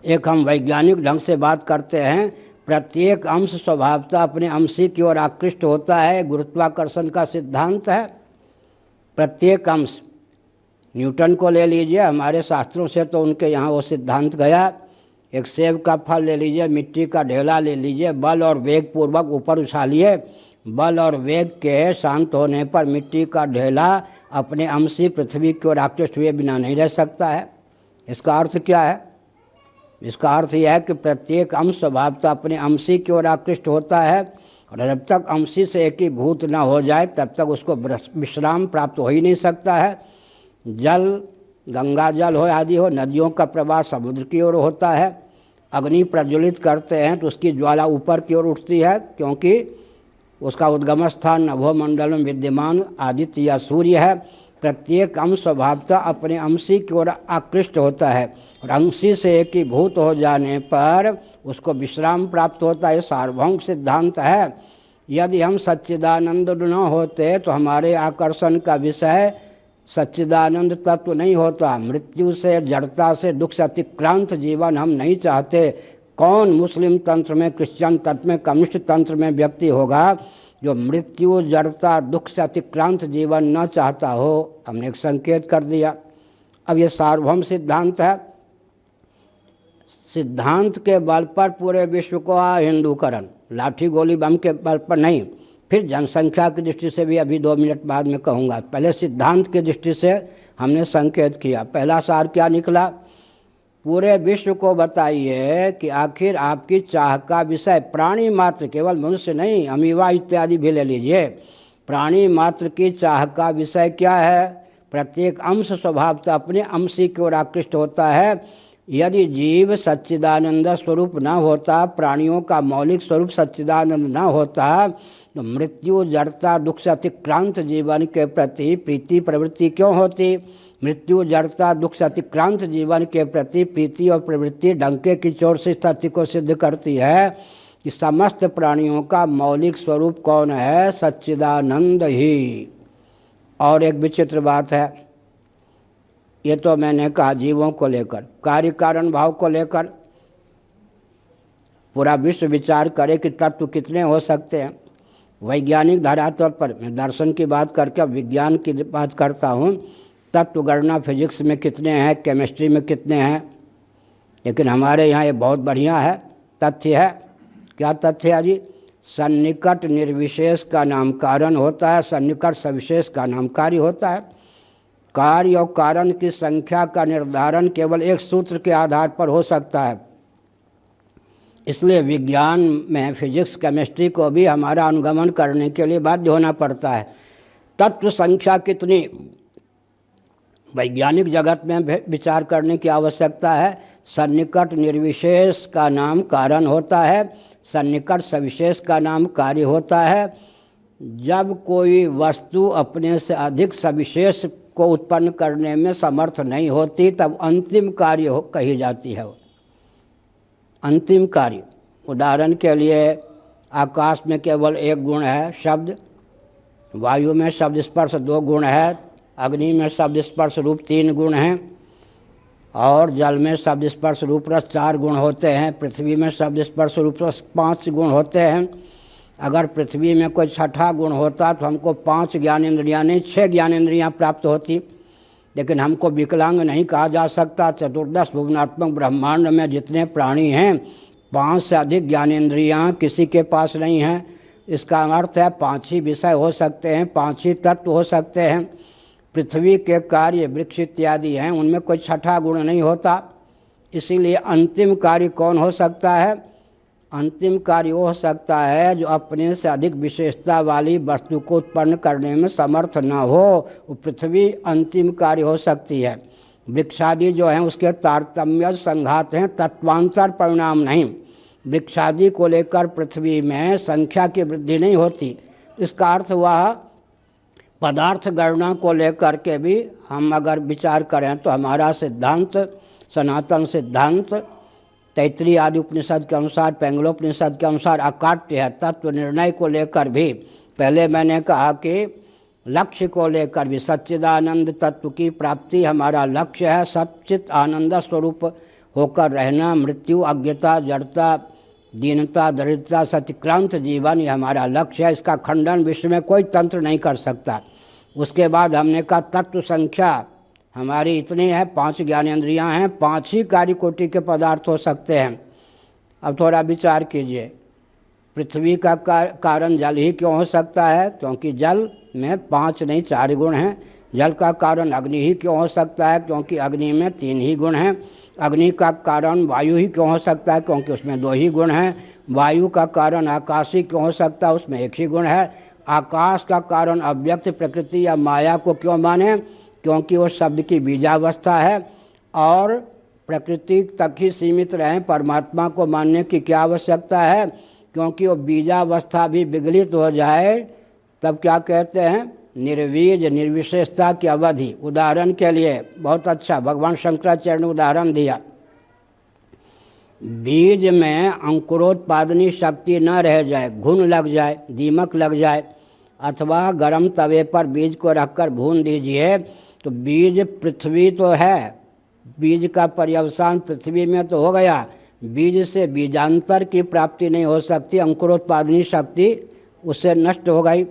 एक हम वैज्ञानिक ढंग से बात करते हैं, प्रत्येक अंश स्वभावतः अपने अंशी की ओर आकृष्ट होता है। गुरुत्वाकर्षण का सिद्धांत है। प्रत्येक अंश, न्यूटन को ले लीजिए, हमारे शास्त्रों से तो उनके यहाँ वो सिद्धांत गया। एक सेब का फल ले लीजिए, मिट्टी का ढेला ले लीजिए, बल और वेग पूर्वक ऊपर उछालिए। बल और वेग के शांत होने पर मिट्टी का ढेला अपने अंशी पृथ्वी की ओर आकृष्ट हुए बिना नहीं रह सकता है। इसका अर्थ क्या है? इसका अर्थ यह है कि प्रत्येक अंश स्वभावतः अपने अंशी की ओर आकृष्ट होता है, और जब तक अंशी से एकीभूत न हो जाए तब तक उसको विश्राम प्राप्त हो ही नहीं सकता है। जल, गंगा जल हो आदि हो, नदियों का प्रवाह समुद्र की ओर होता है। अग्नि प्रज्वलित करते हैं तो उसकी ज्वाला ऊपर की ओर उठती है, क्योंकि उसका उद्गम स्थान नभोमंडल में विद्यमान आदित्य या सूर्य है। प्रत्येक अंश स्वभावतः अपने अंशी की ओर आकृष्ट होता है, और अंशी से एकीभूत हो जाने पर उसको विश्राम प्राप्त होता है। सार्वभौम सिद्धांत है। यदि हम सच्चिदानंद न होते तो हमारे आकर्षण का विषय सच्चिदानंद तत्व नहीं होता। मृत्यु से, जड़ता से, दुख से अतिक्रांत जीवन हम नहीं चाहते। कौन मुस्लिम तंत्र में, क्रिश्चियन तंत्र में, कम्युनिस्ट तंत्र में व्यक्ति होगा जो मृत्यु, जड़ता, दुख से अतिक्रांत जीवन न चाहता हो? हमने एक संकेत कर दिया। अब ये सार्वभौम सिद्धांत है। सिद्धांत के बल पर पूरे विश्व को हिंदूकरण, लाठी गोली बम के बल पर नहीं। फिर जनसंख्या की दृष्टि से भी अभी 2 मिनट बाद में कहूँगा। पहले सिद्धांत की दृष्टि से हमने संकेत किया। पहला सार क्या निकला? पूरे विश्व को बताइए कि आखिर आपकी चाह का विषय प्राणी मात्र, केवल मनुष्य नहीं, अमीबा इत्यादि भी ले लीजिए, प्राणी मात्र की चाह का विषय क्या है? प्रत्येक अंश स्वभावतः अपने अंश की ओर आकृष्ट होता है। यदि जीव सच्चिदानंद स्वरूप न होता, प्राणियों का मौलिक स्वरूप सच्चिदानंद न होता, तो मृत्यु, जड़ता, दुख से अतिक्रांत जीवन के प्रति प्रीति प्रवृत्ति क्यों होती? मृत्यु, जड़ता, दुख से अतिक्रांत जीवन के प्रति प्रीति और प्रवृत्ति डंके की चोट से तथ्य को सिद्ध करती है कि समस्त प्राणियों का मौलिक स्वरूप कौन है? सच्चिदानंद ही। और एक विचित्र बात है, ये तो मैंने कहा जीवों को लेकर, कार्य कारण भाव को लेकर पूरा विश्व विचार करे कि तत्व कितने हो सकते हैं। वैज्ञानिक धरातल पर, मैं दर्शन की बात करके अब विज्ञान की बात करता हूँ, तत्व गणना फिजिक्स में कितने हैं, केमिस्ट्री में कितने हैं, लेकिन हमारे यहाँ ये बहुत बढ़िया है, तथ्य है। क्या तथ्य है जी? सन्निकट निर्विशेष का नाम कारण होता है, सन्निकट सविशेष का नाम कार्य होता है। कार्य और कारण की संख्या का निर्धारण केवल एक सूत्र के आधार पर हो सकता है। इसलिए विज्ञान में फिजिक्स केमिस्ट्री को भी हमारा अनुगमन करने के लिए बाध्य होना पड़ता है। तत्व संख्या कितनी, वैज्ञानिक जगत में विचार करने की आवश्यकता है। सन्निकट निर्विशेष का नाम कारण होता है, सन्निकट सविशेष का नाम कार्य होता है। जब कोई वस्तु अपने से अधिक सविशेष को उत्पन्न करने में समर्थ नहीं होती, तब अंतिम कार्य कही जाती है। अंतिम कार्य, उदाहरण के लिए आकाश में केवल एक गुण है शब्द, वायु में शब्द स्पर्श 2 गुण है, अग्नि में शब्द स्पर्श रूप 3 गुण हैं, और जल में शब्द स्पर्श रूप रस 4 गुण होते हैं, पृथ्वी में शब्द स्पर्श रूप रस 5 गुण होते हैं। अगर पृथ्वी में कोई छठा गुण होता तो हमको 5 ज्ञानेंद्रियाँ नहीं 6 ज्ञानेंद्रियाँ प्राप्त होती, लेकिन हमको विकलांग नहीं कहा जा सकता। चतुर्दश भुवनात्मक ब्रह्मांड में जितने प्राणी हैं, 5 से अधिक ज्ञानेंद्रियाँ किसी के पास नहीं हैं। इसका अर्थ है 5 ही विषय हो सकते हैं, 5 ही तत्व हो सकते हैं। पृथ्वी के कार्य वृक्ष इत्यादि हैं, उनमें कोई छठा गुण नहीं होता। इसीलिए अंतिम कार्य कौन हो सकता है? अंतिम कार्य वो हो सकता है जो अपने से अधिक विशेषता वाली वस्तु को उत्पन्न करने में समर्थ न हो, वो पृथ्वी अंतिम कार्य हो सकती है। वृक्षादि जो हैं उसके तारतम्य संघात हैं, तत्वांतर परिणाम नहीं। वृक्षादि को लेकर पृथ्वी में संख्या की वृद्धि नहीं होती। इसका अर्थ हुआ पदार्थ गणना को लेकर के भी हम अगर विचार करें तो हमारा सिद्धांत, सनातन सिद्धांत तैत्तिरीय आदि उपनिषद के अनुसार, पैंगलोपनिषद के अनुसार अकाट्य है। तत्व निर्णय को लेकर भी पहले मैंने कहा कि लक्ष्य को लेकर भी सच्चिदानंद तत्व की प्राप्ति हमारा लक्ष्य है। सच्चित आनंद स्वरूप होकर रहना, मृत्यु, अज्ञता, जड़ता, दीनता, दरिद्रता, सतिक्रांत जीवन, ये हमारा लक्ष्य है। इसका खंडन विश्व में कोई तंत्र नहीं कर सकता। उसके बाद हमने कहा तत्व संख्या हमारी इतनी है, 5 ज्ञानेंद्रियाँ हैं, 5 ही कार्य कोटि के पदार्थ हो सकते हैं। अब थोड़ा विचार कीजिए, पृथ्वी का कारण जल ही क्यों हो सकता है? क्योंकि जल में 5 नहीं 4 गुण हैं। जल का कारण अग्नि ही क्यों हो सकता है? क्योंकि अग्नि में 3 ही गुण हैं। अग्नि का कारण वायु ही क्यों हो सकता है? क्योंकि उसमें 2 ही गुण हैं। वायु का कारण आकाश ही क्यों हो सकता है? उसमें 1 ही गुण है। आकाश का कारण अव्यक्त प्रकृति या माया को क्यों माने? क्योंकि वो शब्द की बीजावस्था है और प्रकृति तक ही सीमित रहें, परमात्मा को मानने की क्या आवश्यकता है? क्योंकि वो बीजावस्था भी विगलित हो जाए तब क्या कहते हैं? निर्वीज, निर्विशेषता की अवधि। उदाहरण के लिए बहुत अच्छा भगवान शंकराचार्य ने उदाहरण दिया, बीज में अंकुरोत्पादनी शक्ति न रह जाए, घुन लग जाए, दीमक लग जाए, अथवा गर्म तवे पर बीज को रखकर भून दीजिए तो बीज, पृथ्वी तो है, बीज का पर्यवसान पृथ्वी में तो हो गया, बीज से बीजांतर की प्राप्ति नहीं हो सकती, अंकुरोत्पादनी शक्ति उससे नष्ट हो गई।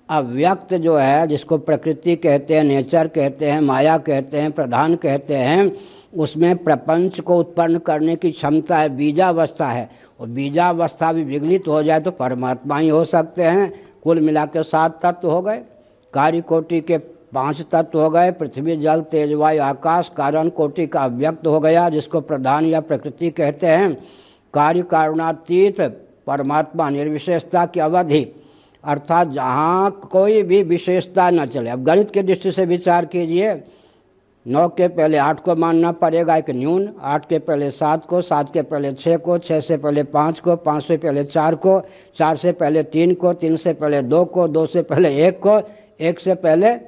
अव्यक्त जो है, जिसको प्रकृति कहते हैं, नेचर कहते हैं, माया कहते हैं, प्रधान कहते हैं, उसमें प्रपंच को उत्पन्न करने की क्षमता है, बीजावस्था है। और बीजावस्था भी विगलित हो जाए तो परमात्मा ही हो सकते हैं। कुल मिला के 7 तत्व हो गए। कार्य कोटि के 5 तत्व हो गए, पृथ्वी जल तेज वायु आकाश। कारण कोटि का अव्यक्त हो गया, जिसको प्रधान या प्रकृति कहते हैं। कार्य कारणातीत परमात्मा निर्विशेषता की अवधि, अर्थात जहाँ कोई भी विशेषता न चले। अब गणित की दृष्टि से विचार कीजिए, 9 के पहले 8 को मानना पड़ेगा एक न्यून, 8 के पहले 7 को, 7 के पहले 6 को, 6 से पहले 5 को, 5 से पहले 4 को, 4 से पहले 3 को, 3 से पहले 2 को, 2 से पहले 1 को, 1 से पहले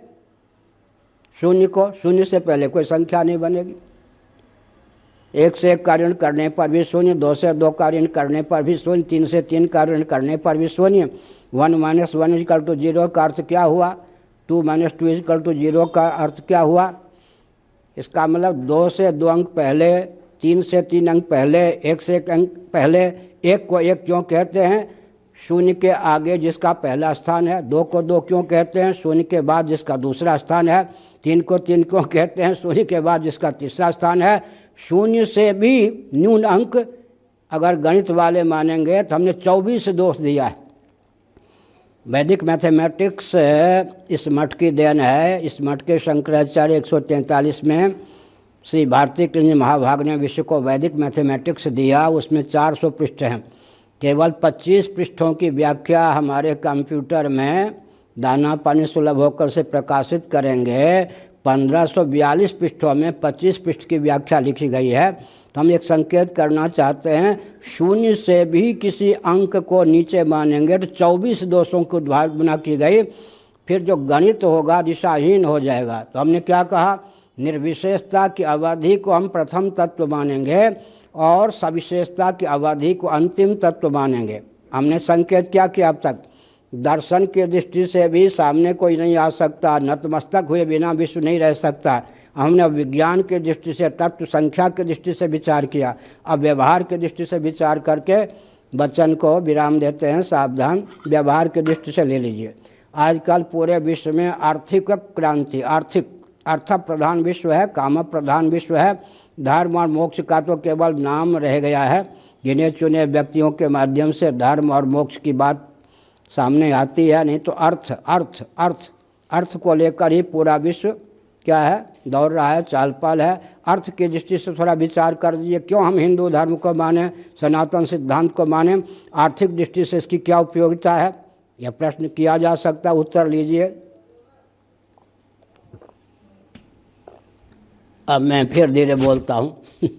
0 को, 0 से पहले कोई संख्या नहीं बनेगी। 1 से 1 कार्य करने पर भी 0, 2 से 2 कार्य करने पर भी 0, 3 से 3 कार्य करने पर भी 0। 1 - 1 = 0 का अर्थ क्या हुआ? 2 - 2 = 0 का अर्थ क्या हुआ? इसका मतलब 2 से 2 अंक पहले, 3 से 3 अंक पहले, 1 से 1 अंक पहले। 1 को 1 क्यों कहते हैं? 0 के आगे जिसका पहला स्थान है। 2 को 2 क्यों कहते हैं? 0 के बाद जिसका दूसरा स्थान है। 3 को 3 क्यों कहते हैं? 0 के बाद जिसका तीसरा स्थान है। 0 से भी न्यून अंक अगर गणित वाले मानेंगे तो हमने 24 दोष दिया है। वैदिक मैथमेटिक्स इस मठ की देन है। इस मठ के शंकराचार्य 143 में श्री भारती कृष्ण महाभाग ने विश्व को वैदिक मैथमेटिक्स दिया। उसमें 400 पृष्ठ हैं। केवल 25 पृष्ठों की व्याख्या हमारे कंप्यूटर में दाना पानी सुलभ होकर से प्रकाशित करेंगे। 1542 पृष्ठों में 25 पृष्ठ की व्याख्या लिखी गई है। तो हम एक संकेत करना चाहते हैं, 0 से भी किसी अंक को नीचे मानेंगे तो 24 दोषों की उद्भावना की गई। फिर जो गणित होगा दिशाहीन हो जाएगा। तो हमने क्या कहा? निर्विशेषता की अवधि को हम प्रथम तत्व मानेंगे और सविशेषता की अवधि को अंतिम तत्व मानेंगे। हमने संकेत क्या किया अब तक? दर्शन की दृष्टि से भी सामने कोई नहीं आ सकता, नतमस्तक हुए बिना विश्व नहीं रह सकता। हमने विज्ञान की दृष्टि से, तत्व संख्या की दृष्टि से विचार किया। अब व्यवहार की दृष्टि से विचार करके वचन को विराम देते हैं। सावधान, व्यवहार की दृष्टि से ले लीजिए। आजकल पूरे विश्व में आर्थिक क्रांति, अर्थ प्रधान विश्व है, काम प्रधान विश्व है। धर्म और मोक्ष का तो केवल नाम रह गया है। गिने चुने व्यक्तियों के माध्यम से धर्म और मोक्ष की बात सामने आती है, नहीं तो अर्थ को लेकर ही पूरा विश्व क्या है? दौड़ रहा है, चाल पाल है। अर्थ की दृष्टि से थोड़ा विचार कर दीजिए, क्यों हम हिंदू धर्म को माने, सनातन सिद्धांत को माने? आर्थिक दृष्टि से इसकी क्या उपयोगिता है? यह प्रश्न किया जा सकता है, उत्तर लीजिए। अब मैं फिर धीरे बोलता हूँ।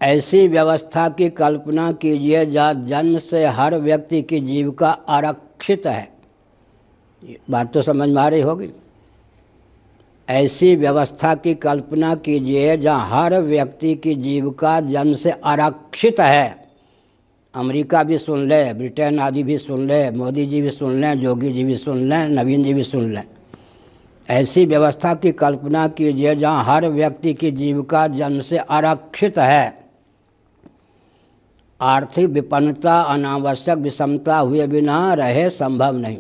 ऐसी व्यवस्था की कल्पना कीजिए जहाँ जन्म से हर व्यक्ति की जीविका आरक्षित है। बात तो समझ में आ रही होगी। ऐसी व्यवस्था की कल्पना कीजिए जहाँ हर व्यक्ति की जीविका जन्म से आरक्षित है। अमेरिका भी सुन ले, ब्रिटेन आदि भी सुन ले, मोदी जी भी सुन लें, जोगी जी भी सुन लें, नवीन जी भी सुन लें। ऐसी व्यवस्था की कल्पना कीजिए जहाँ हर व्यक्ति की जीविका जन्म से आरक्षित है। आर्थिक विपन्नता, अनावश्यक विषमता हुए बिना रहे संभव नहीं।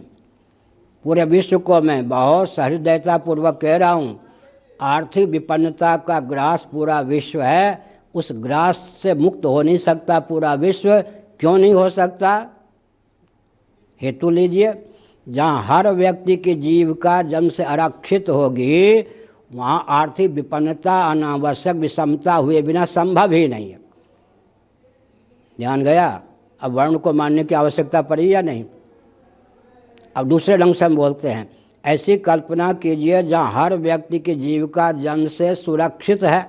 पूरे विश्व को मैं बहुत सहृदयता पूर्वक कह रहा हूँ, आर्थिक विपन्नता का ग्रास पूरा विश्व है। उस ग्रास से मुक्त हो नहीं सकता पूरा विश्व। क्यों नहीं हो सकता? हेतु लीजिए। जहाँ हर व्यक्ति की जीविका जन्म से आरक्षित होगी, वहाँ आर्थिक विपन्नता, अनावश्यक विषमता हुए बिना संभव ही नहीं है। ध्यान गया? अब वर्ण को मानने की आवश्यकता पड़ी या नहीं? अब दूसरे ढंग से हम बोलते हैं, ऐसी कल्पना कीजिए जहाँ हर व्यक्ति की जीविका जन्म से सुरक्षित है,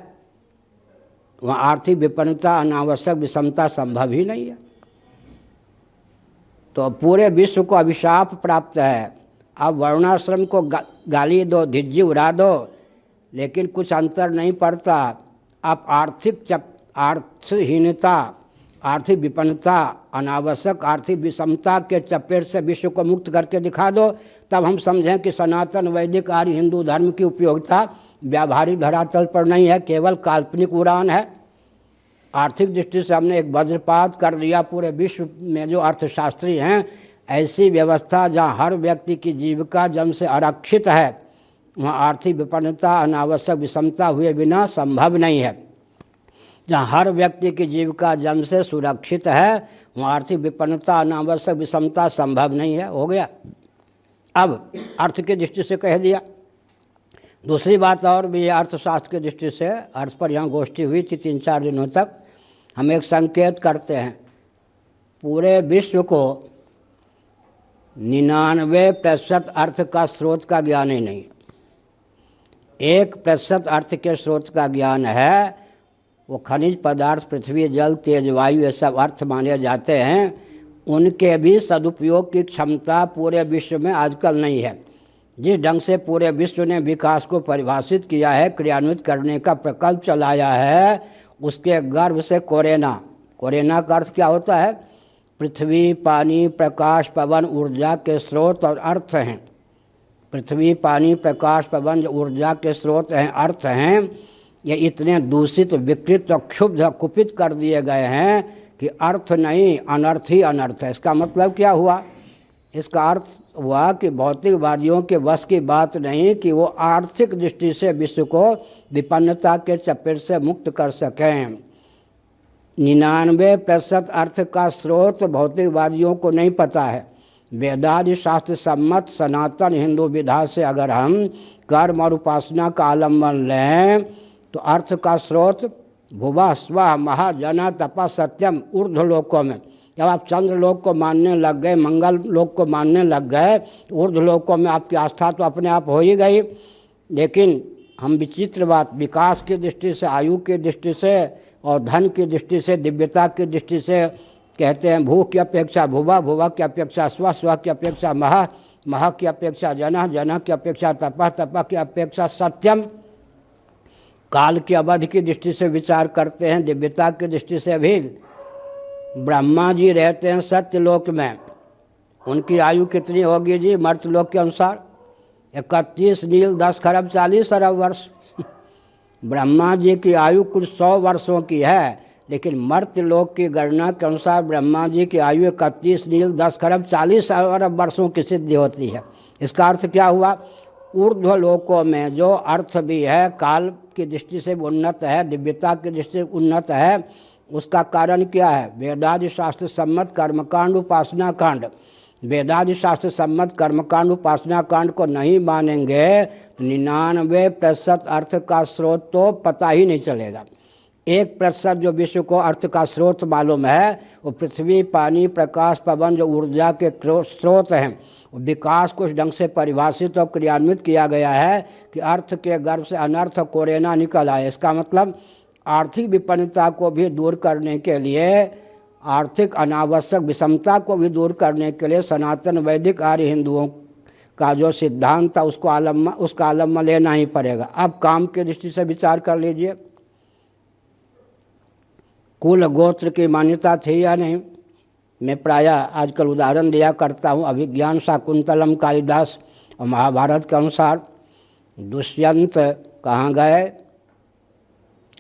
वहाँ आर्थिक विपन्नता, अनावश्यक विषमता संभव ही नहीं है। तो पूरे विश्व को अभिशाप प्राप्त है। अब वर्णाश्रम को गाली दो, धिज्जी उड़ा दो, लेकिन कुछ अंतर नहीं पड़ता। आप अर्थहीनता, आर्थिक विपन्नता, अनावश्यक आर्थिक विषमता के चपेट से विश्व को मुक्त करके दिखा दो, तब हम समझें कि सनातन वैदिक आर्य हिंदू धर्म की उपयोगिता व्यावहारिक धरातल पर नहीं है, केवल काल्पनिक उड़ान है। आर्थिक दृष्टि से हमने एक वज्रपात कर दिया पूरे विश्व में जो अर्थशास्त्री हैं। ऐसी व्यवस्था जहाँ हर व्यक्ति की जीविका जन्म से आरक्षित है, वहाँ आर्थिक विपन्नता, अनावश्यक विषमता हुए बिना संभव नहीं है। जहाँ हर व्यक्ति की जीविका जन्म से सुरक्षित है, वहाँ आर्थिक विपन्नता अनावश्यक विषमता संभव नहीं है, हो गया। अब अर्थ की दृष्टि से कह दिया। दूसरी बात और भी अर्थशास्त्र की दृष्टि से, अर्थ पर यहाँ गोष्ठी हुई थी 3-4 दिनों तक। हम एक संकेत करते हैं, पूरे विश्व को 99% अर्थ का स्रोत का ज्ञान ही नहीं, 1% अर्थ के स्रोत का ज्ञान है। वो खनिज पदार्थ, पृथ्वी, जल, तेज, वायु, ये सब अर्थ माने जाते हैं। उनके भी सदुपयोग की क्षमता पूरे विश्व में आजकल नहीं है। जिस ढंग से पूरे विश्व ने विकास को परिभाषित किया है, क्रियान्वित करने का प्रकल्प चलाया है, उसके गर्भ से कोरेना का अर्थ क्या होता है? पृथ्वी, पानी, प्रकाश, पवन, ऊर्जा के स्रोत और अर्थ हैं। पृथ्वी, पानी, प्रकाश, पवन ऊर्जा के स्रोत हैं, अर्थ हैं। ये इतने दूषित, विकृत और क्षुब्ध, कुपित कर दिए गए हैं कि अर्थ नहीं, अनर्थ ही अनर्थ है। इसका मतलब क्या हुआ? इसका अर्थ हुआ कि भौतिकवादियों के वश की बात नहीं कि वो आर्थिक दृष्टि से विश्व को विपन्नता के चपेट से मुक्त कर सकें। 99% अर्थ का स्रोत भौतिकवादियों को नहीं पता है। वेदादि शास्त्र सम्मत सनातन हिंदू विधा से अगर हम कर्म और उपासना का आलम्बन लें तो अर्थ का स्रोत भुवा स्व महाजना तपा सत्यम ऊर्ध्वलोकों में। जब आप चंद्रलोक को मानने लग गए, मंगल लोक को मानने लग गए, तो ऊर्ध्वलोकों में आपकी आस्था तो अपने आप हो ही गई। लेकिन हम विचित्र बात, विकास की दृष्टि से, आयु की दृष्टि से और धन की दृष्टि से, दिव्यता की दृष्टि से कहते हैं भू की अपेक्षा भुवा, भुवा की अपेक्षा स्व, स्व की अपेक्षा महा, महा की अपेक्षा जना, जना की अपेक्षा तपह, तपह की अपेक्षा सत्यम। काल की अवधि की दृष्टि से विचार करते हैं, दिव्यता की दृष्टि से भी। ब्रह्मा जी रहते हैं सत्यलोक में, उनकी आयु कितनी होगी जी? मर्त्यलोक के अनुसार 31 नील 10 खरब 40 अरब वर्ष। ब्रह्मा जी की आयु कुछ 100 वर्षों की है, लेकिन मर्त्यलोक की गणना के अनुसार ब्रह्मा जी की आयु 31 नील 10 खरब 40 अरब वर्षों की सिद्धि होती है। इसका अर्थ क्या हुआ? ऊर्ध्वलोकों में जो अर्थ भी है, काल की दृष्टि से उन्नत है, दिव्यता की दृष्टि से उन्नत है, उसका कारण क्या है? वेदादि शास्त्र सम्मत कर्मकांड उपासना कांड। वेदादि शास्त्र सम्मत कर्मकांड उपासना कांड को नहीं मानेंगे तो 99% अर्थ का स्रोत तो पता ही नहीं चलेगा। 1% जो विश्व को अर्थ का स्रोत मालूम है वो पृथ्वी, पानी, प्रकाश, पवन जो ऊर्जा के स्रोत हैं। विकास को उस ढंग से परिभाषित और क्रियान्वित किया गया है कि अर्थ के गर्भ से अनर्थ कोरेना निकल आए। इसका मतलब आर्थिक विपन्नता को भी दूर करने के लिए, आर्थिक अनावश्यक विषमता को भी दूर करने के लिए सनातन वैदिक आर्य हिंदुओं का जो सिद्धांत था उसका आलम्बन लेना ही पड़ेगा। अब काम की दृष्टि से विचार कर लीजिए, कुल गोत्र की मान्यता थी या नहीं? मैं प्रायः आजकल उदाहरण दिया करता हूँ। अभिज्ञान शाकुंतलम कालिदास और महाभारत के अनुसार दुष्यंत कहाँ गए?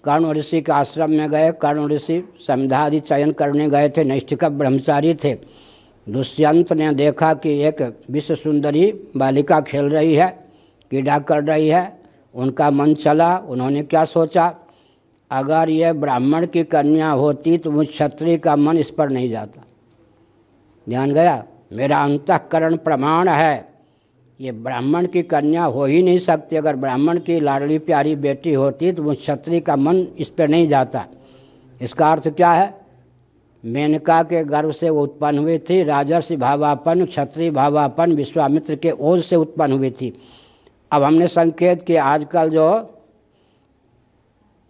कर्ण ऋषि के आश्रम में गए। कर्ण ऋषि संध्यादि चयन करने गए थे, नैष्ठिक ब्रह्मचारी थे। दुष्यंत ने देखा कि एक विश्व सुंदरी बालिका खेल रही है, क्रीड़ा कर रही है। उनका मन चला, उन्होंने क्या सोचा, अगर ये ब्राह्मण की कन्या होती तो मुझ क्षत्रिय का मन इस पर नहीं जाता। ध्यान गया? मेरा अंतःकरण प्रमाण है, ये ब्राह्मण की कन्या हो ही नहीं सकती। अगर ब्राह्मण की लाडली प्यारी बेटी होती तो मुझ क्षत्रिय का मन इस पर नहीं जाता। इसका अर्थ क्या है? मेनका के गर्भ से वो उत्पन्न हुई थी, राजर्षि भावापन, क्षत्रिय भावापन विश्वामित्र के ओज से उत्पन्न हुई थी। अब हमने संकेत किया आजकल जो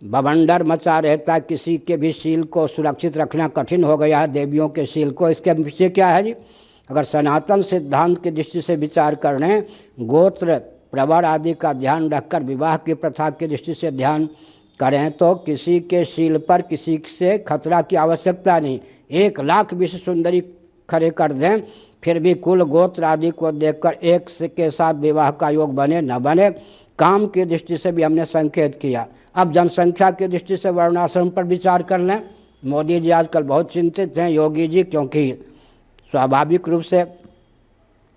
बवंडर मचा रहता है, किसी के भी शील को सुरक्षित रखना कठिन हो गया है, देवियों के शील को। इसके पीछे क्या है जी? अगर सनातन सिद्धांत की दृष्टि से विचार करने, गोत्र प्रवर आदि का ध्यान रखकर विवाह की प्रथा की दृष्टि से ध्यान करें तो किसी के शील पर किसी से खतरा की आवश्यकता नहीं। 1 लाख विश्व सुंदरी खड़े कर दें, फिर भी कुल गोत्र आदि को देखकर एक के साथ विवाह का योग बने न बने। काम की दृष्टि से भी हमने संकेत किया। अब जनसंख्या की दृष्टि से वर्णाश्रम पर विचार कर लें। मोदी जी आजकल बहुत चिंतित हैं, योगी जी, क्योंकि स्वाभाविक रूप से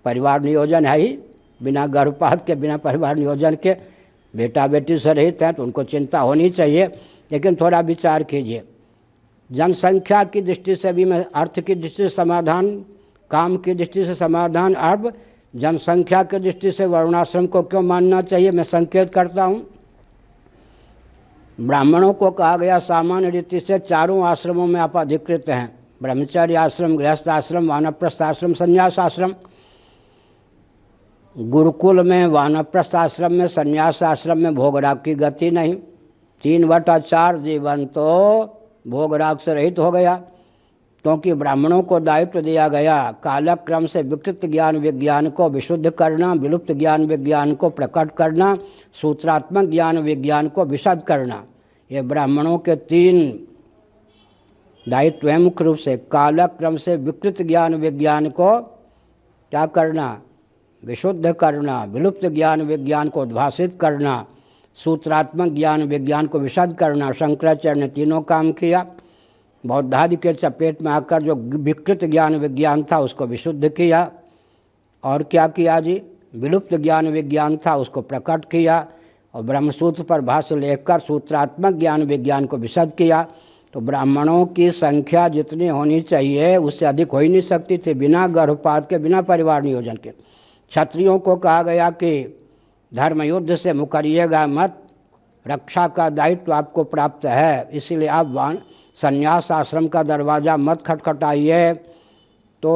परिवार नियोजन है ही, बिना गर्भपात के, बिना परिवार नियोजन के बेटा बेटी से रहित हैं, तो उनको चिंता होनी चाहिए। लेकिन थोड़ा विचार कीजिए, जनसंख्या की दृष्टि से भी मैं अर्थ की दृष्टि से समाधान, काम की दृष्टि से समाधान, अब जनसंख्या की दृष्टि से वर्णाश्रम को क्यों मानना चाहिए मैं संकेत करता हूँ। ब्राह्मणों को कहा गया सामान्य रीति से चारों आश्रमों में आप अधिकृत हैं, ब्रह्मचर्य आश्रम, गृहस्थ आश्रम, वानप्रस्थ आश्रम, संन्यास आश्रम। गुरुकुल में, वानप्रस्थ आश्रम में, संन्यास आश्रम में भोगराग की गति नहीं। 3/4 जीवन तो भोगराग से रहित हो गया, क्योंकि ब्राह्मणों को दायित्व दिया गया कालक्रम से विकृत ज्ञान विज्ञान को विशुद्ध करना, विलुप्त ज्ञान विज्ञान को प्रकट करना, सूत्रात्मक ज्ञान विज्ञान को विशद करना। ये ब्राह्मणों के 3 दायित्व हैं मुख्य रूप से। कालक्रम से विकृत ज्ञान विज्ञान को क्या करना, विशुद्ध करना, विलुप्त ज्ञान विज्ञान को उद्भाषित करना, सूत्रात्मक ज्ञान विज्ञान को विशद करना। शंकराचार्य ने तीनों काम किया। बौद्धादि के चपेट में आकर जो विकृत ज्ञान विज्ञान था उसको विशुद्ध किया, और क्या किया जी, विलुप्त ज्ञान विज्ञान था उसको प्रकट किया, और ब्रह्मसूत्र पर भाष्य लेकर सूत्रात्मक ज्ञान विज्ञान को विशद किया। तो ब्राह्मणों की संख्या जितनी होनी चाहिए उससे अधिक हो ही नहीं सकती थी, बिना गर्भपात के, बिना परिवार नियोजन के। क्षत्रियों को कहा गया कि धर्म युद्ध से मुकरिएगा मत, रक्षा का दायित्व आपको प्राप्त है, इसीलिए आप संन्यास आश्रम का दरवाज़ा मत खटखटाइए। तो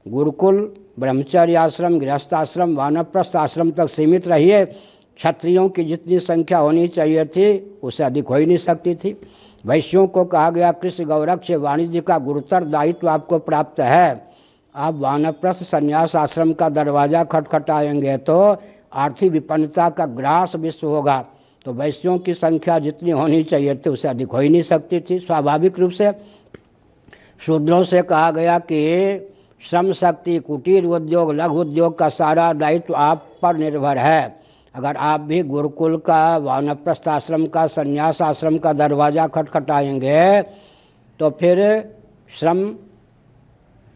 गुरुकुल, ब्रह्मचर्य आश्रम, गृहस्थ आश्रम, वानप्रस्थ आश्रम तक सीमित रहिए। क्षत्रियों की जितनी संख्या होनी चाहिए थी उससे अधिक हो ही नहीं सकती थी। वैश्यों को कहा गया कृषि गौरक्ष वाणिज्य का गुरुतर दायित्व आपको प्राप्त है, आप वानप्रस्थ संन्यास आश्रम का दरवाज़ा खटखटाएंगे तो आर्थिक विपन्नता का ग्रास विश्व होगा। तो वैश्यों की संख्या जितनी होनी चाहिए थी उससे अधिक हो ही नहीं सकती थी। स्वाभाविक रूप से शूद्रों से कहा गया कि श्रम शक्ति, कुटीर उद्योग, लघु उद्योग का सारा दायित्व आप पर निर्भर है। अगर आप भी गुरुकुल का, वानप्रस्थ आश्रम का, संन्यास आश्रम का दरवाज़ा खटखटाएंगे तो फिर श्रम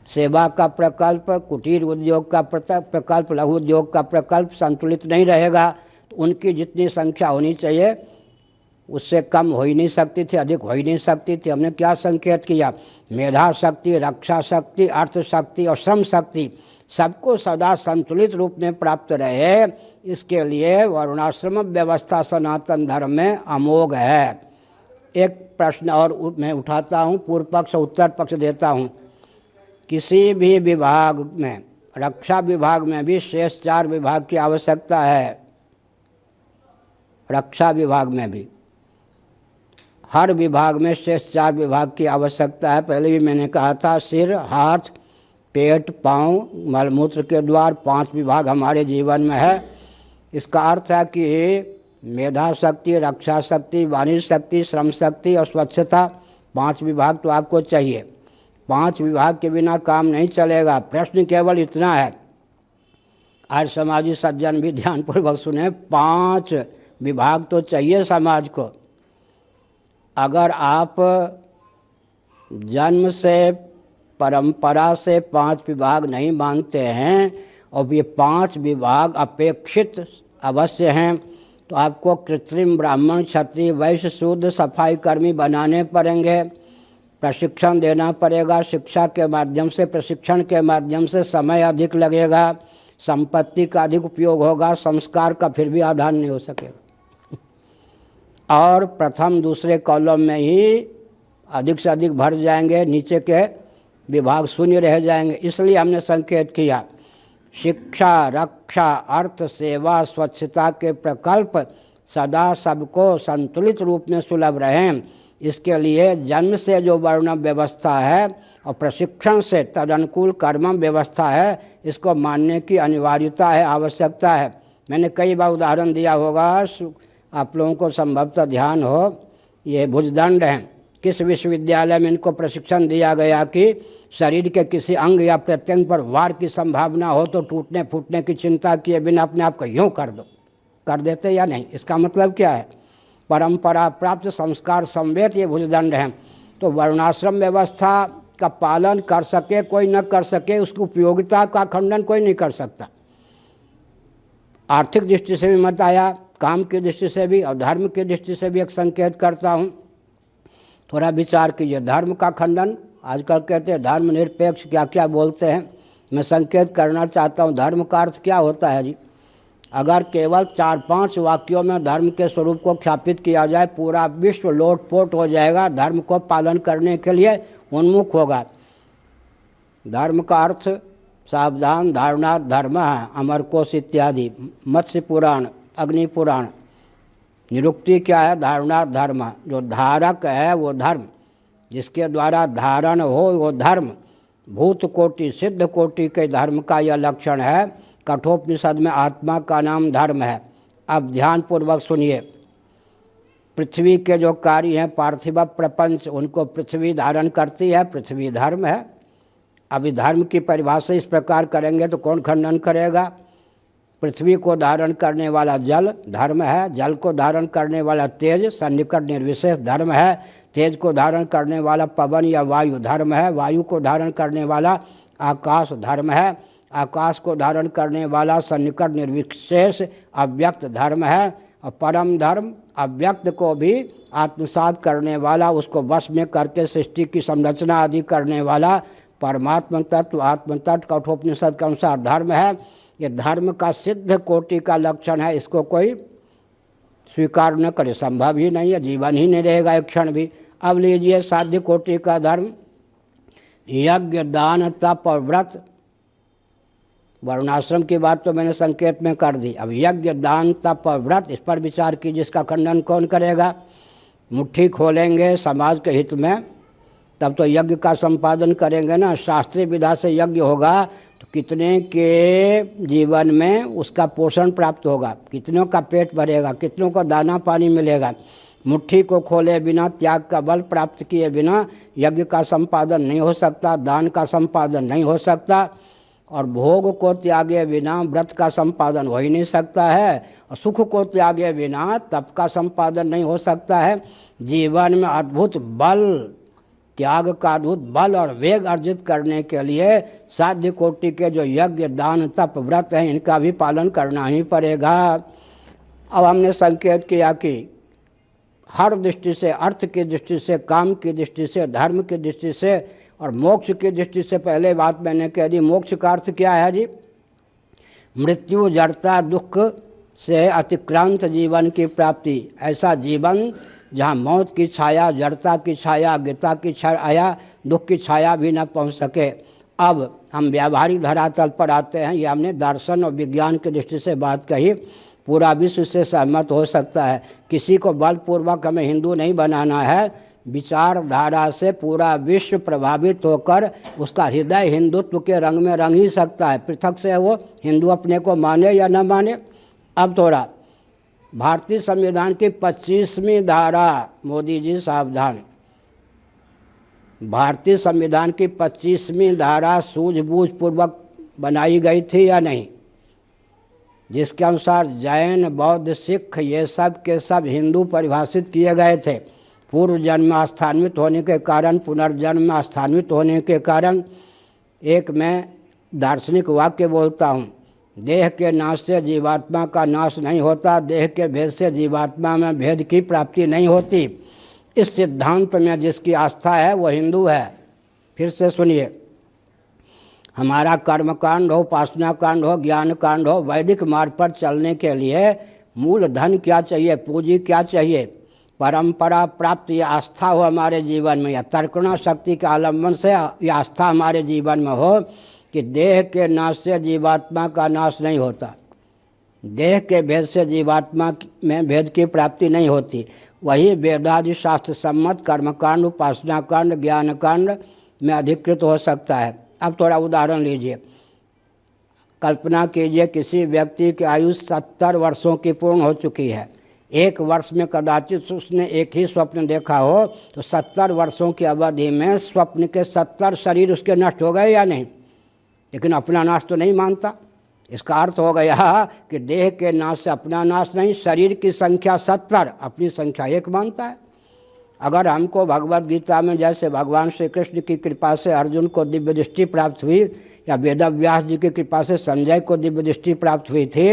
सेवा का प्रकल्प, कुटीर उद्योग का प्रकल्प, लघु उद्योग का प्रकल्प संतुलित नहीं रहेगा। तो उनकी जितनी संख्या होनी चाहिए उससे कम हो ही नहीं सकती थी, अधिक हो ही नहीं सकती थी। हमने क्या संकेत किया, मेधा शक्ति, रक्षा शक्ति, अर्थ शक्ति और श्रम शक्ति सबको सदा संतुलित रूप में प्राप्त रहे, इसके लिए वर्णाश्रम व्यवस्था सनातन धर्म में अमोघ है। एक प्रश्न और मैं उठाता हूँ, पूर्व पक्ष उत्तर पक्ष देता हूँ। किसी भी विभाग में, रक्षा विभाग में भी शेष 4 विभाग की आवश्यकता है। रक्षा विभाग में भी हर विभाग में शेष 4 विभाग की आवश्यकता है। पहले भी मैंने कहा था, सिर, हाथ, पेट, पाँव, मलमूत्र के द्वार 5 विभाग हमारे जीवन में है। इसका अर्थ है कि मेधा शक्ति, रक्षा शक्ति, वाणिज्य शक्ति, श्रम शक्ति और स्वच्छता 5 विभाग तो आपको चाहिए। 5 विभाग के बिना काम नहीं चलेगा। प्रश्न केवल इतना है, आज समाजी सज्जन भी ध्यानपूर्वक सुने, 5 विभाग तो चाहिए समाज को। अगर आप जन्म से, परंपरा से 5 विभाग नहीं मानते हैं और ये 5 विभाग अपेक्षित अवश्य हैं, तो आपको कृत्रिम ब्राह्मण, क्षत्रिय, वैश्य, शूद्र, सफाई कर्मी बनाने पड़ेंगे, प्रशिक्षण देना पड़ेगा। शिक्षा के माध्यम से, प्रशिक्षण के माध्यम से समय अधिक लगेगा, संपत्ति का अधिक उपयोग होगा, संस्कार का फिर भी आधार नहीं हो सकेगा, और प्रथम दूसरे कॉलम में ही अधिक से अधिक भर जाएंगे, नीचे के विभाग शून्य रह जाएंगे। इसलिए हमने संकेत किया, शिक्षा, रक्षा, अर्थ, सेवा, स्वच्छता के प्रकल्प सदा सबको संतुलित रूप में सुलभ रहें। इसके लिए जन्म से जो वर्ण व्यवस्था है और प्रशिक्षण से तदनुकूल कर्म व्यवस्था है, इसको मानने की अनिवार्यता है, आवश्यकता है। मैंने कई बार उदाहरण दिया होगा, आप लोगों को संभवतः ध्यान हो। ये भुजदंड हैं, किस विश्वविद्यालय में इनको प्रशिक्षण दिया गया कि शरीर के किसी अंग या प्रत्यंग पर वार की संभावना हो तो टूटने फूटने की चिंता किए बिना अपने आप को यूँ कर दो, कर देते या नहीं। इसका मतलब क्या है, परंपरा प्राप्त संस्कार संवेद ये भुजदंड हैं। तो वर्णाश्रम व्यवस्था का पालन कर सके कोई न कर सके, उसकी उपयोगिता का खंडन कोई नहीं कर सकता। आर्थिक दृष्टि से भी मत आया, काम की दृष्टि से भी और धर्म की दृष्टि से भी एक संकेत करता हूँ। थोड़ा विचार कीजिए। धर्म का खंडन, आजकल कहते हैं धर्म निरपेक्ष, क्या क्या बोलते हैं। मैं संकेत करना चाहता हूँ धर्म का अर्थ क्या होता है जी। अगर केवल 4-5 वाक्यों में धर्म के स्वरूप को ख्यापित किया जाए, पूरा विश्व लोटपोट हो जाएगा, धर्म को पालन करने के लिए उन्मुख होगा। धर्म का अर्थ सावधान, धारणात् धर्म, अमरकोश इत्यादि, मत्स्य पुराण, अग्नि पुराण। निरुक्ति क्या है? धारणात् धर्म, जो धारक है वो धर्म, जिसके द्वारा धारण हो वो धर्म। भूत कोटि सिद्ध कोटि के धर्म का यह लक्षण है। कठोपनिषद में आत्मा का नाम धर्म है। अब ध्यानपूर्वक सुनिए। पृथ्वी के जो कार्य हैं, पार्थिव प्रपंच, उनको पृथ्वी धारण करती है, पृथ्वी धर्म है। अभी धर्म की परिभाषा इस प्रकार करेंगे तो कौन खंडन करेगा? पृथ्वी को धारण करने वाला जल धर्म है, जल को धारण करने वाला तेज सन्निकट निर्विशेष धर्म है, तेज को धारण करने वाला पवन या वायु धर्म है, वायु को धारण करने वाला आकाश धर्म है, आकाश को धारण करने वाला सन्निकट निर्विशेष अव्यक्त धर्म है, और परम धर्म अव्यक्त को भी आत्मसात करने वाला, उसको वश में करके सृष्टि की संरचना आदि करने वाला परमात्मा तत्व आत्म तत्व कठोपनिषद के अनुसार धर्म है। ये धर्म का सिद्ध कोटि का लक्षण है, इसको कोई स्वीकार न करे, संभव ही नहीं है, जीवन ही नहीं रहेगा एक क्षण भी। अब लीजिए साध्य कोटि का धर्म, यज्ञ दान तप और व्रत। वर्णाश्रम की बात तो मैंने संकेत में कर दी। अब यज्ञ दान तप और व्रत, इस पर विचार कीजिए, जिसका खंडन कौन करेगा? मुट्ठी खोलेंगे समाज के हित में तब तो यज्ञ का संपादन करेंगे ना। शास्त्रीय विधा से यज्ञ होगा तो कितने के जीवन में उसका पोषण प्राप्त होगा, कितनों का पेट भरेगा, कितनों को दाना पानी मिलेगा। मुट्ठी को खोले बिना, त्याग का बल प्राप्त किए बिना यज्ञ का संपादन नहीं हो सकता, दान का संपादन नहीं हो सकता, और भोग को त्यागे बिना व्रत का संपादन हो ही नहीं सकता है, और सुख को त्यागे बिना तप का संपादन नहीं हो सकता है। जीवन में अद्भुत बल, त्याग का अद्भुत बल और वेग अर्जित करने के लिए साध्य कोटि के जो यज्ञ दान तप व्रत हैं, इनका भी पालन करना ही पड़ेगा। अब हमने संकेत किया कि हर दृष्टि से, अर्थ की दृष्टि से, काम की दृष्टि से, धर्म की दृष्टि से और मोक्ष की दृष्टि से, पहले बात मैंने कह दी। मोक्ष का अर्थ क्या है जी? मृत्यु जड़ता दुख से अतिक्रांत जीवन की प्राप्ति, ऐसा जीवन जहाँ मौत की छाया, जड़ता की छाया, अज्ञता की छाया, दुख की छाया भी न पहुँच सके। अब हम व्यावहारिक धरातल पर आते हैं। ये हमने दर्शन और विज्ञान की दृष्टि से बात कही, पूरा विश्व से सहमत हो सकता है। किसी को बलपूर्वक हमें हिंदू नहीं बनाना है, विचारधारा से पूरा विश्व प्रभावित होकर उसका हृदय हिंदुत्व के रंग में रंग ही सकता है, पृथक से वो हिंदू अपने को माने या न माने। अब थोड़ा भारतीय संविधान की 25वीं धारा, मोदी जी सावधान, भारतीय संविधान की 25वीं धारा सूझबूझ पूर्वक बनाई गई थी या नहीं? जिसके अनुसार जैन बौद्ध सिख ये सब के सब हिंदू परिभाषित किए गए थे। पूर्व जन्म स्थान्वित होने के कारण, पुनर्जन्म स्थान्वित होने के कारण। एक मैं दार्शनिक वाक्य बोलता हूँ, देह के नाश से जीवात्मा का नाश नहीं होता, देह के भेद से जीवात्मा में भेद की प्राप्ति नहीं होती। इस सिद्धांत में जिसकी आस्था है वो हिंदू है। फिर से सुनिए, हमारा कर्मकांड हो, उपासना कांड हो, ज्ञान कांड हो, वैदिक मार्ग पर चलने के लिए मूल धन क्या चाहिए, पूंजी क्या चाहिए? परंपरा प्राप्त ये आस्था हो हमारे जीवन में, या तर्कणा शक्ति के आलम्बन से ये आस्था हमारे जीवन में हो कि देह के नाश से जीवात्मा का नाश नहीं होता, देह के भेद से जीवात्मा में भेद की प्राप्ति नहीं होती। वही वेदादि शास्त्र सम्मत कर्मकांड, उपासना कांड, ज्ञान कांड में अधिकृत हो सकता है। अब थोड़ा उदाहरण लीजिए। कल्पना कीजिए किसी व्यक्ति की आयु 70 वर्षों की पूर्ण हो चुकी है। एक वर्ष में कदाचित उसने एक ही स्वप्न देखा हो, तो 70 वर्षों की अवधि में स्वप्न के 70 शरीर उसके नष्ट हो गए या नहीं? लेकिन अपना नाश तो नहीं मानता। इसका अर्थ हो गया कि देह के नाश से अपना नाश नहीं, शरीर की संख्या 70, अपनी संख्या 1 मानता है। अगर हमको भगवद गीता में जैसे भगवान श्री कृष्ण की कृपा से अर्जुन को दिव्य दृष्टि प्राप्त हुई, या वेदव्यास जी की कृपा से संजय को दिव्य दृष्टि प्राप्त हुई थी,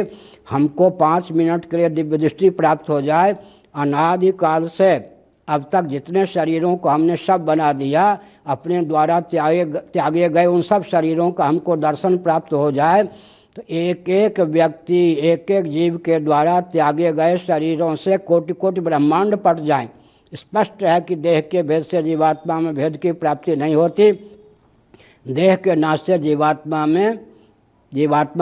हमको 5 मिनट के लिए दिव्य दृष्टि प्राप्त हो जाए, अनादिकाल से अब तक जितने शरीरों को हमने सब बना दिया, अपने द्वारा त्यागे गए उन सब शरीरों का हमको दर्शन प्राप्त हो जाए तो एक एक व्यक्ति, एक एक जीव के द्वारा त्यागे गए शरीरों से कोटि कोटि ब्रह्मांड पट जाएं। स्पष्ट है कि देह के भेद से जीवात्मा में भेद की प्राप्ति नहीं होती। देह के नाश से जीवात्मा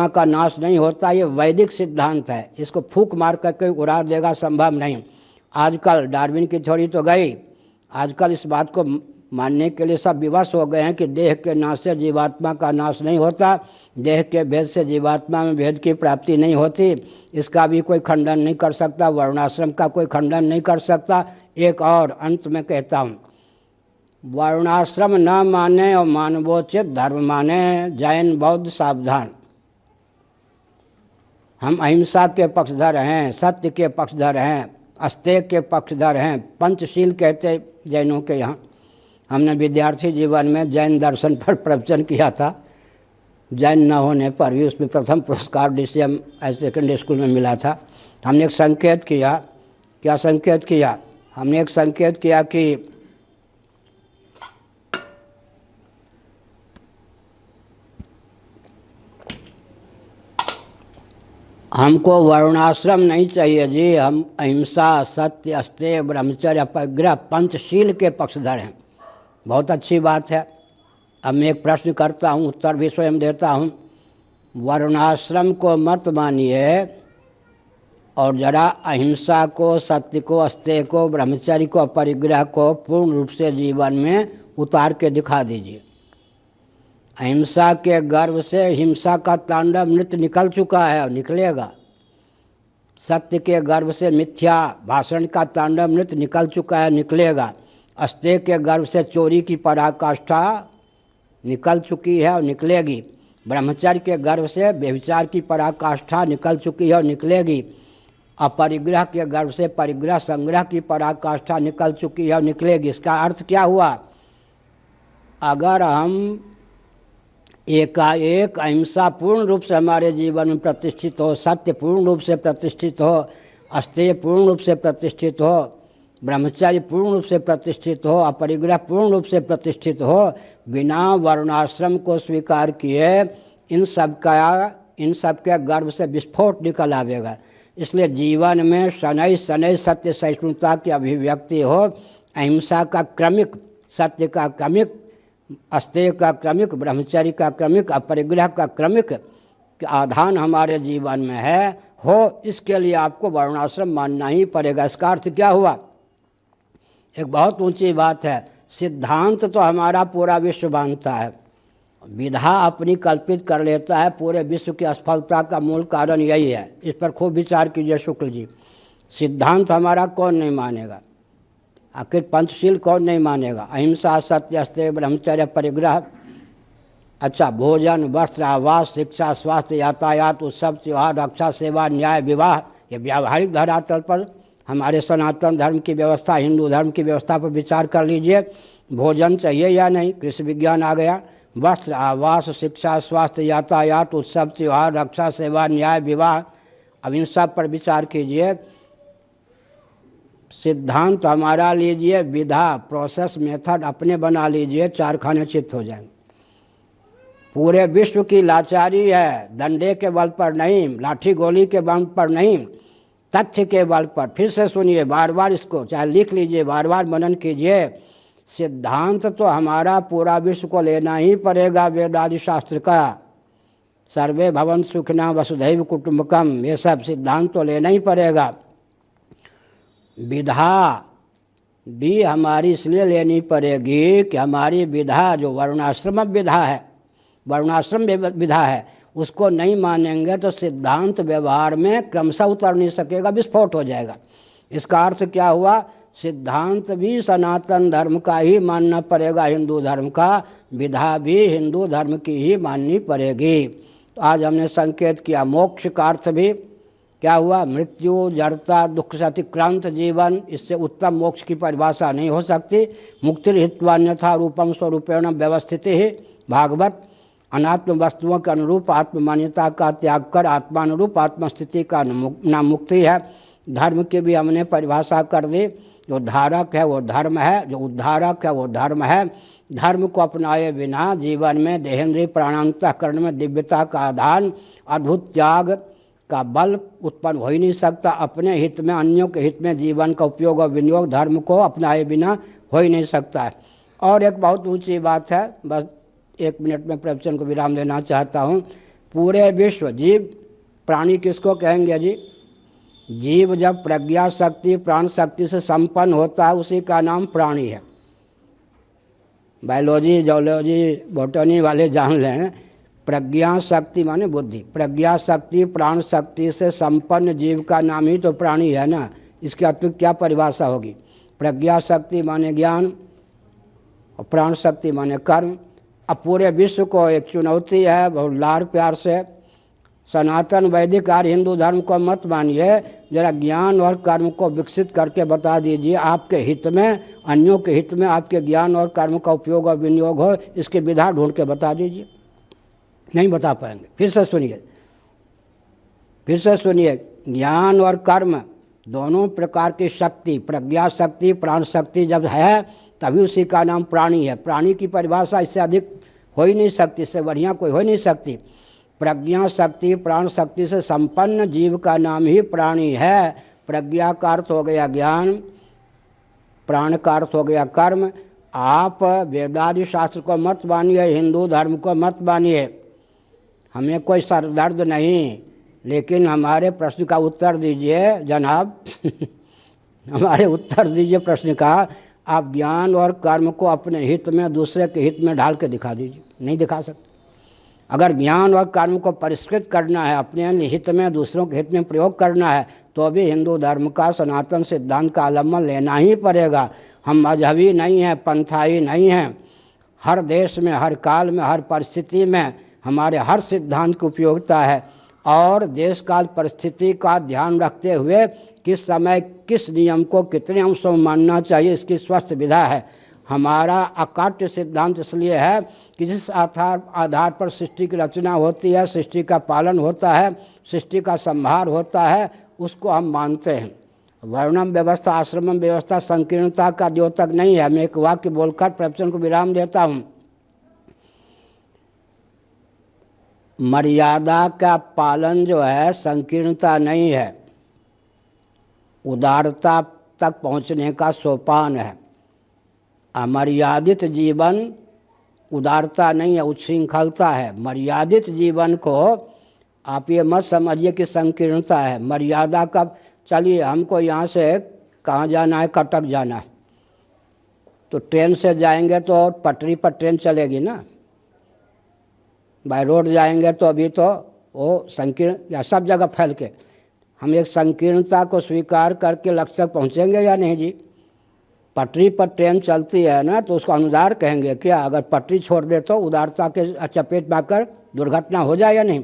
का नाश नहीं होता। ये वैदिक सिद्धांत है, इसको फूंक मार करके उड़ा देगा संभव नहीं। आजकल डार्विन की थ्योरी तो गई, आजकल इस बात को मानने के लिए सब विवश हो गए हैं कि देह के नाश से जीवात्मा का नाश नहीं होता, देह के भेद से जीवात्मा में भेद की प्राप्ति नहीं होती। इसका भी कोई खंडन नहीं कर सकता, वर्णाश्रम का कोई खंडन नहीं कर सकता। एक और अंत में कहता हूँ, वर्णाश्रम न माने और मानवोचित धर्म माने, जैन बौद्ध सावधान। हम अहिंसा के पक्षधर हैं, सत्य के पक्षधर हैं, अस्तेय के पक्षधर हैं, पंचशील कहते जैनों के यहाँ। हमने विद्यार्थी जीवन में जैन दर्शन पर प्रवचन किया था। जैन न होने पर भी उसमें प्रथम पुरस्कार DCM सेकेंडरी स्कूल में मिला था। हमने एक संकेत किया, क्या संकेत किया? हमने एक संकेत किया कि हमको वर्णाश्रम नहीं चाहिए जी, हम अहिंसा, सत्य, अस्तेय, ब्रह्मचर्य, अपरिग्रह, पंचशील के पक्षधर हैं। बहुत अच्छी बात है। अब मैं एक प्रश्न करता हूँ, उत्तर भी स्वयं देता हूँ। वर्णाश्रम को मत मानिए और जरा अहिंसा को, सत्य को, अस्तेय को, ब्रह्मचर्य को, अपरिग्रह को पूर्ण रूप से जीवन में उतार के दिखा दीजिए। अहिंसा के गर्भ से हिंसा का तांडव नृत्य निकल चुका है और निकलेगा। सत्य के गर्भ से मिथ्या भाषण का तांडव नृत्य निकल चुका है, निकलेगा। अस्तेय के गर्भ से चोरी की पराकाष्ठा निकल चुकी है और निकलेगी। ब्रह्मचर्य के गर्भ से व्यभिचार की पराकाष्ठा निकल चुकी है और निकलेगी। अपरिग्रह के गर्भ से परिग्रह संग्रह की पराकाष्ठा निकल चुकी है और निकलेगी। इसका अर्थ क्या हुआ? अगर हम एकाएक अहिंसा पूर्ण रूप से हमारे जीवन में प्रतिष्ठित हो, सत्य पूर्ण रूप से प्रतिष्ठित हो, अस्तेय पूर्ण रूप से प्रतिष्ठित हो, ब्रह्मचर्य पूर्ण रूप से प्रतिष्ठित हो, अपरिग्रह पूर्ण रूप से प्रतिष्ठित हो, बिना वर्णाश्रम को स्वीकार किए इन सब के गर्भ से विस्फोट निकल आवेगा। इसलिए जीवन में शनै शनै सत्य सहिष्णुता की अभिव्यक्ति हो, अहिंसा का क्रमिक, सत्य का क्रमिक, अस्तेय का क्रमिक, ब्रह्मचर्य का क्रमिक, अपरिग्रह का क्रमिक आधान हमारे जीवन में है हो, इसके लिए आपको वर्णाश्रम मानना ही पड़ेगा। इसका अर्थ क्या हुआ? एक बहुत ऊंची बात है। सिद्धांत तो हमारा पूरा विश्व मानता है, विधा अपनी कल्पित कर लेता है। पूरे विश्व की असफलता का मूल कारण यही है। इस पर खूब विचार कीजिए शुक्ल जी। सिद्धांत हमारा कौन नहीं मानेगा? आखिर पंचशील कौन नहीं मानेगा? अहिंसा, सत्य, अस्तेय, ब्रह्मचर्य, परिग्रह, अच्छा भोजन, वस्त्र, आवास, शिक्षा, स्वास्थ्य, यातायात, उत्सव, त्योहार, रक्षा, सेवा, न्याय, विवाह, ये व्यावहारिक धरातल पर हमारे सनातन धर्म की व्यवस्था, हिंदू धर्म की व्यवस्था पर विचार कर लीजिए। भोजन चाहिए या नहीं? कृषि विज्ञान आ गया। वस्त्र, आवास, शिक्षा, स्वास्थ्य, यातायात, उत्सव, त्योहार, रक्षा, सेवा, न्याय, विवाह, अब इन सब पर विचार कीजिए। सिद्धांत हमारा लीजिए, विधा, प्रोसेस, मेथड अपने बना लीजिए, चार खाने चित्त हो जाएंगे। पूरे विश्व की लाचारी है, डंडे के बल पर नहीं, लाठी गोली के बल पर नहीं, तथ्य के बल पर। फिर से सुनिए, बार बार इसको चाहे लिख लीजिए, बार बार मनन कीजिए। सिद्धांत तो हमारा पूरा विश्व को लेना ही पड़ेगा। वेद आदि शास्त्र का सर्वे भवन्तु सुखिनः वसुधैव कुटुम्बकम, ये सब सिद्धांत तो लेना ही पड़ेगा। विधा भी हमारी इसलिए लेनी पड़ेगी कि हमारी विधा जो वर्णाश्रम विधा है, वर्णाश्रम विधा है, उसको नहीं मानेंगे तो सिद्धांत व्यवहार में क्रमशः उतर नहीं सकेगा, विस्फोट हो जाएगा। इसका अर्थ क्या हुआ? सिद्धांत भी सनातन धर्म का ही मानना पड़ेगा, हिंदू धर्म का। विधा भी हिंदू धर्म की ही माननी पड़ेगी। तो आज हमने संकेत किया, मोक्ष का अर्थ भी क्या हुआ? मृत्यु, जड़ता, दुख से अतिक्रांत जीवन। इससे उत्तम मोक्ष की परिभाषा नहीं हो सकती। मुक्तिर्हित्वान्यथा रूपम स्वरूपेण व्यवस्थिति ही। भागवत अनात्म वस्तुओं के अनुरूप आत्ममान्यता का त्याग कर आत्मानुरूप आत्मस्थिति का नाम मुक्ति है। धर्म की भी हमने परिभाषा कर दी। जो धारक है वो धर्म है, जो उद्धारक है वो धर्म है। धर्म को अपनाए बिना जीवन में देहेंद्रिय प्राणांतःकरण में दिव्यता का आधान, अद्भुत त्याग का बल उत्पन्न हो ही नहीं सकता। अपने हित में, अन्यों के हित में जीवन का उपयोग और विनियोग धर्म को अपनाए बिना हो ही नहीं सकता है। और एक बहुत ऊंची बात है, बस 1 मिनट में प्रवचन को विराम देना चाहता हूँ। पूरे विश्व जीव प्राणी किसको कहेंगे जी? जीव जब प्रज्ञा शक्ति प्राण शक्ति से संपन्न होता है उसी का नाम प्राणी है। बायोलॉजी, जोलॉजी, बॉटनी वाले जान लें, प्रज्ञा शक्ति माने बुद्धि, प्रज्ञा शक्ति प्राण शक्ति से संपन्न जीव का नाम ही तो प्राणी है ना। इसके अतिरिक्त क्या परिभाषा होगी? प्रज्ञा शक्ति माने ज्ञान और प्राण शक्ति माने कर्म। अब पूरे विश्व को एक चुनौती है, बहुत लाड़ प्यार से, सनातन वैदिक आर्य हिंदू धर्म को मत मानिए, जरा ज्ञान और कर्म को विकसित करके बता दीजिए। आपके हित में, अन्यों के हित में आपके ज्ञान और कर्म का उपयोग और विनियोग हो, इसकी विधा ढूंढ के बता दीजिए। नहीं बता पाएंगे। फिर से सुनिए, ज्ञान और कर्म दोनों प्रकार की शक्ति, प्रज्ञा शक्ति प्राण शक्ति जब है तभी उसी का नाम प्राणी है। प्राणी की परिभाषा इससे अधिक हो ही नहीं सकती, इससे बढ़िया कोई हो ही नहीं सकती। प्रज्ञा शक्ति प्राण शक्ति से संपन्न जीव का नाम ही प्राणी है। प्रज्ञा का अर्थ हो गया ज्ञान, प्राण का अर्थ हो गया कर्म। आप वेदादि शास्त्र को मत मानिए, हिंदू धर्म को मत मानिए, हमें कोई सरदर्द नहीं, लेकिन हमारे प्रश्न का उत्तर दीजिए जनाब। हमारे उत्तर दीजिए प्रश्न का। आप ज्ञान और कर्म को अपने हित में, दूसरे के हित में ढाल के दिखा दीजिए। नहीं दिखा सकते। अगर ज्ञान और कर्म को परिष्कृत करना है, अपने हित में दूसरों के हित में प्रयोग करना है, तो भी हिंदू धर्म का सनातन सिद्धांत का अवलंबन लेना ही पड़ेगा। हम मजहबी नहीं हैं, पंथाई नहीं हैं। हर देश में, हर काल में, हर परिस्थिति में हमारे हर सिद्धांत की उपयोगिता है और देश काल परिस्थिति का ध्यान रखते हुए किस समय किस नियम को कितने अंशों में मानना चाहिए, इसकी स्वस्थ विधा है। हमारा अकाट्य सिद्धांत इसलिए है कि जिस आधार पर सृष्टि की रचना होती है, सृष्टि का पालन होता है, सृष्टि का संहार होता है, उसको हम मानते हैं। वर्णम व्यवस्था, आश्रम व्यवस्था संकीर्णता का द्योतक नहीं है। मैं एक वाक्य बोलकर प्रवचन को विराम देता हूँ। मर्यादा का पालन जो है संकीर्णता नहीं है, उदारता तक पहुँचने का सोपान है। अमर्यादित जीवन उदारता नहीं है, उच्छृंखलता है। मर्यादित जीवन को आप ये मत समझिए कि संकीर्णता है। मर्यादा का, चलिए हमको यहाँ से कहाँ जाना है, कटक जाना है, तो ट्रेन से जाएंगे तो पटरी पर ट्रेन चलेगी ना। बाय रोड जाएंगे तो अभी तो वो संकीर्ण या सब जगह फैल के, हम एक संकीर्णता को स्वीकार करके लक्ष्य तक पहुँचेंगे या नहीं जी? पटरी पर ट्रेन चलती है ना, तो उसको अनुदार कहेंगे क्या? अगर पटरी छोड़ दे तो उदारता के चपेट में आकर दुर्घटना हो जाए या नहीं?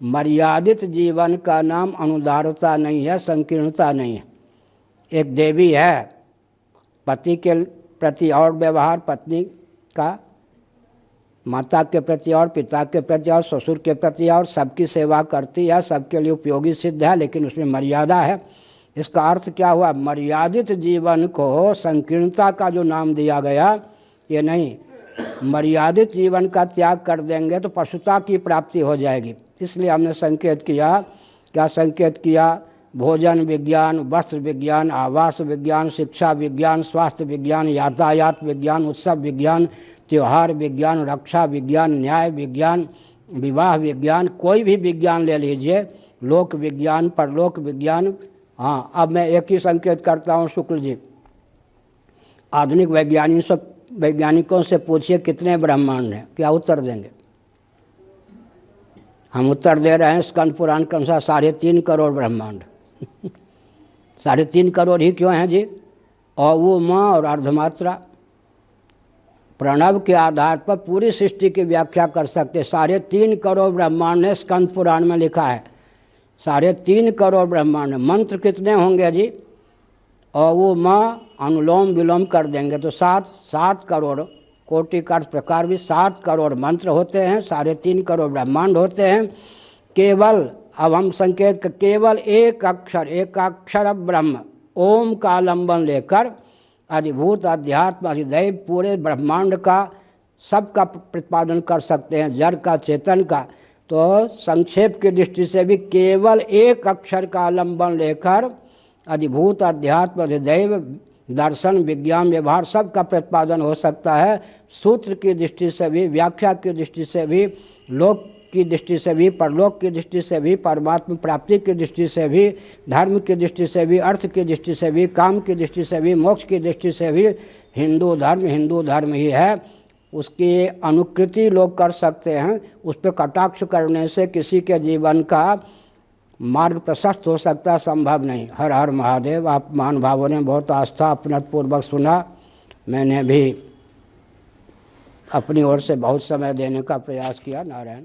मर्यादित जीवन का नाम अनुदारता नहीं है, संकीर्णता नहीं है। एक देवी है, पति के प्रति और व्यवहार, पत्नी का माता के प्रति और पिता के प्रति और ससुर के प्रति और सबकी सेवा करती है, सबके लिए उपयोगी सिद्ध है, लेकिन उसमें मर्यादा है। इसका अर्थ क्या हुआ? मर्यादित जीवन को संकीर्णता का जो नाम दिया गया ये नहीं। मर्यादित जीवन का त्याग कर देंगे तो पशुता की प्राप्ति हो जाएगी। इसलिए हमने संकेत किया, क्या संकेत किया? भोजन विज्ञान, वस्त्र विज्ञान, आवास विज्ञान, शिक्षा विज्ञान, स्वास्थ्य विज्ञान, यातायात विज्ञान, उत्सव विज्ञान, त्योहार विज्ञान, रक्षा विज्ञान, न्याय विज्ञान, विवाह विज्ञान, कोई भी विज्ञान ले लीजिए, लोक विज्ञान, परलोक विज्ञान। हाँ, अब मैं एक ही संकेत करता हूँ शुक्ल जी, आधुनिक वैज्ञानिकों से पूछिए कितने ब्रह्मांड हैं, क्या उत्तर देंगे? हम उत्तर दे रहे हैं स्कंद पुराण के अनुसार 3.5 करोड़ ब्रह्मांड। 3.5 करोड़ ही क्यों हैं जी? और वो माँ और अर्धमात्रा प्रणव के आधार पर पूरी सृष्टि की व्याख्या कर सकते। 3.5 करोड़ ब्रह्मांड है, स्कंद पुराण में लिखा है। 3.5 करोड़ ब्रह्मांड, मंत्र कितने होंगे जी? और वो माँ अनुलोम विलोम कर देंगे तो 7 करोड़, कोटि का प्रकार भी 7 करोड़ मंत्र होते हैं, 3.5 करोड़ ब्रह्मांड होते हैं। केवल, अब हम संकेत केवल एक अक्षर ब्रह्म, ओम का आलंबन लेकर अधिभूत अध्यात्म अधिदैव पूरे ब्रह्मांड का सबका प्रतिपादन कर सकते हैं, जड़ का चेतन का। तो संक्षेप की दृष्टि से भी केवल एक अक्षर का आलंबन लेकर अधिभूत अध्यात्म अधिदैव दर्शन विज्ञान व्यवहार सब का प्रतिपादन हो सकता है। सूत्र की दृष्टि से भी, व्याख्या की दृष्टि से भी, लोक की दृष्टि से भी, परलोक की दृष्टि से भी, परमात्मा प्राप्ति की दृष्टि से भी, धर्म की दृष्टि से भी, अर्थ की दृष्टि से भी, काम की दृष्टि से भी, मोक्ष की दृष्टि से भी हिंदू धर्म ही है। उसकी अनुकृति लोग कर सकते हैं। उस पर कटाक्ष करने से किसी के जीवन का मार्ग प्रशस्त हो सकता, संभव नहीं। हर हर महादेव। आप महानुभावों ने बहुत आस्था अपनत्वपूर्वक सुना। मैंने भी अपनी ओर से बहुत समय देने का प्रयास किया। नारायण।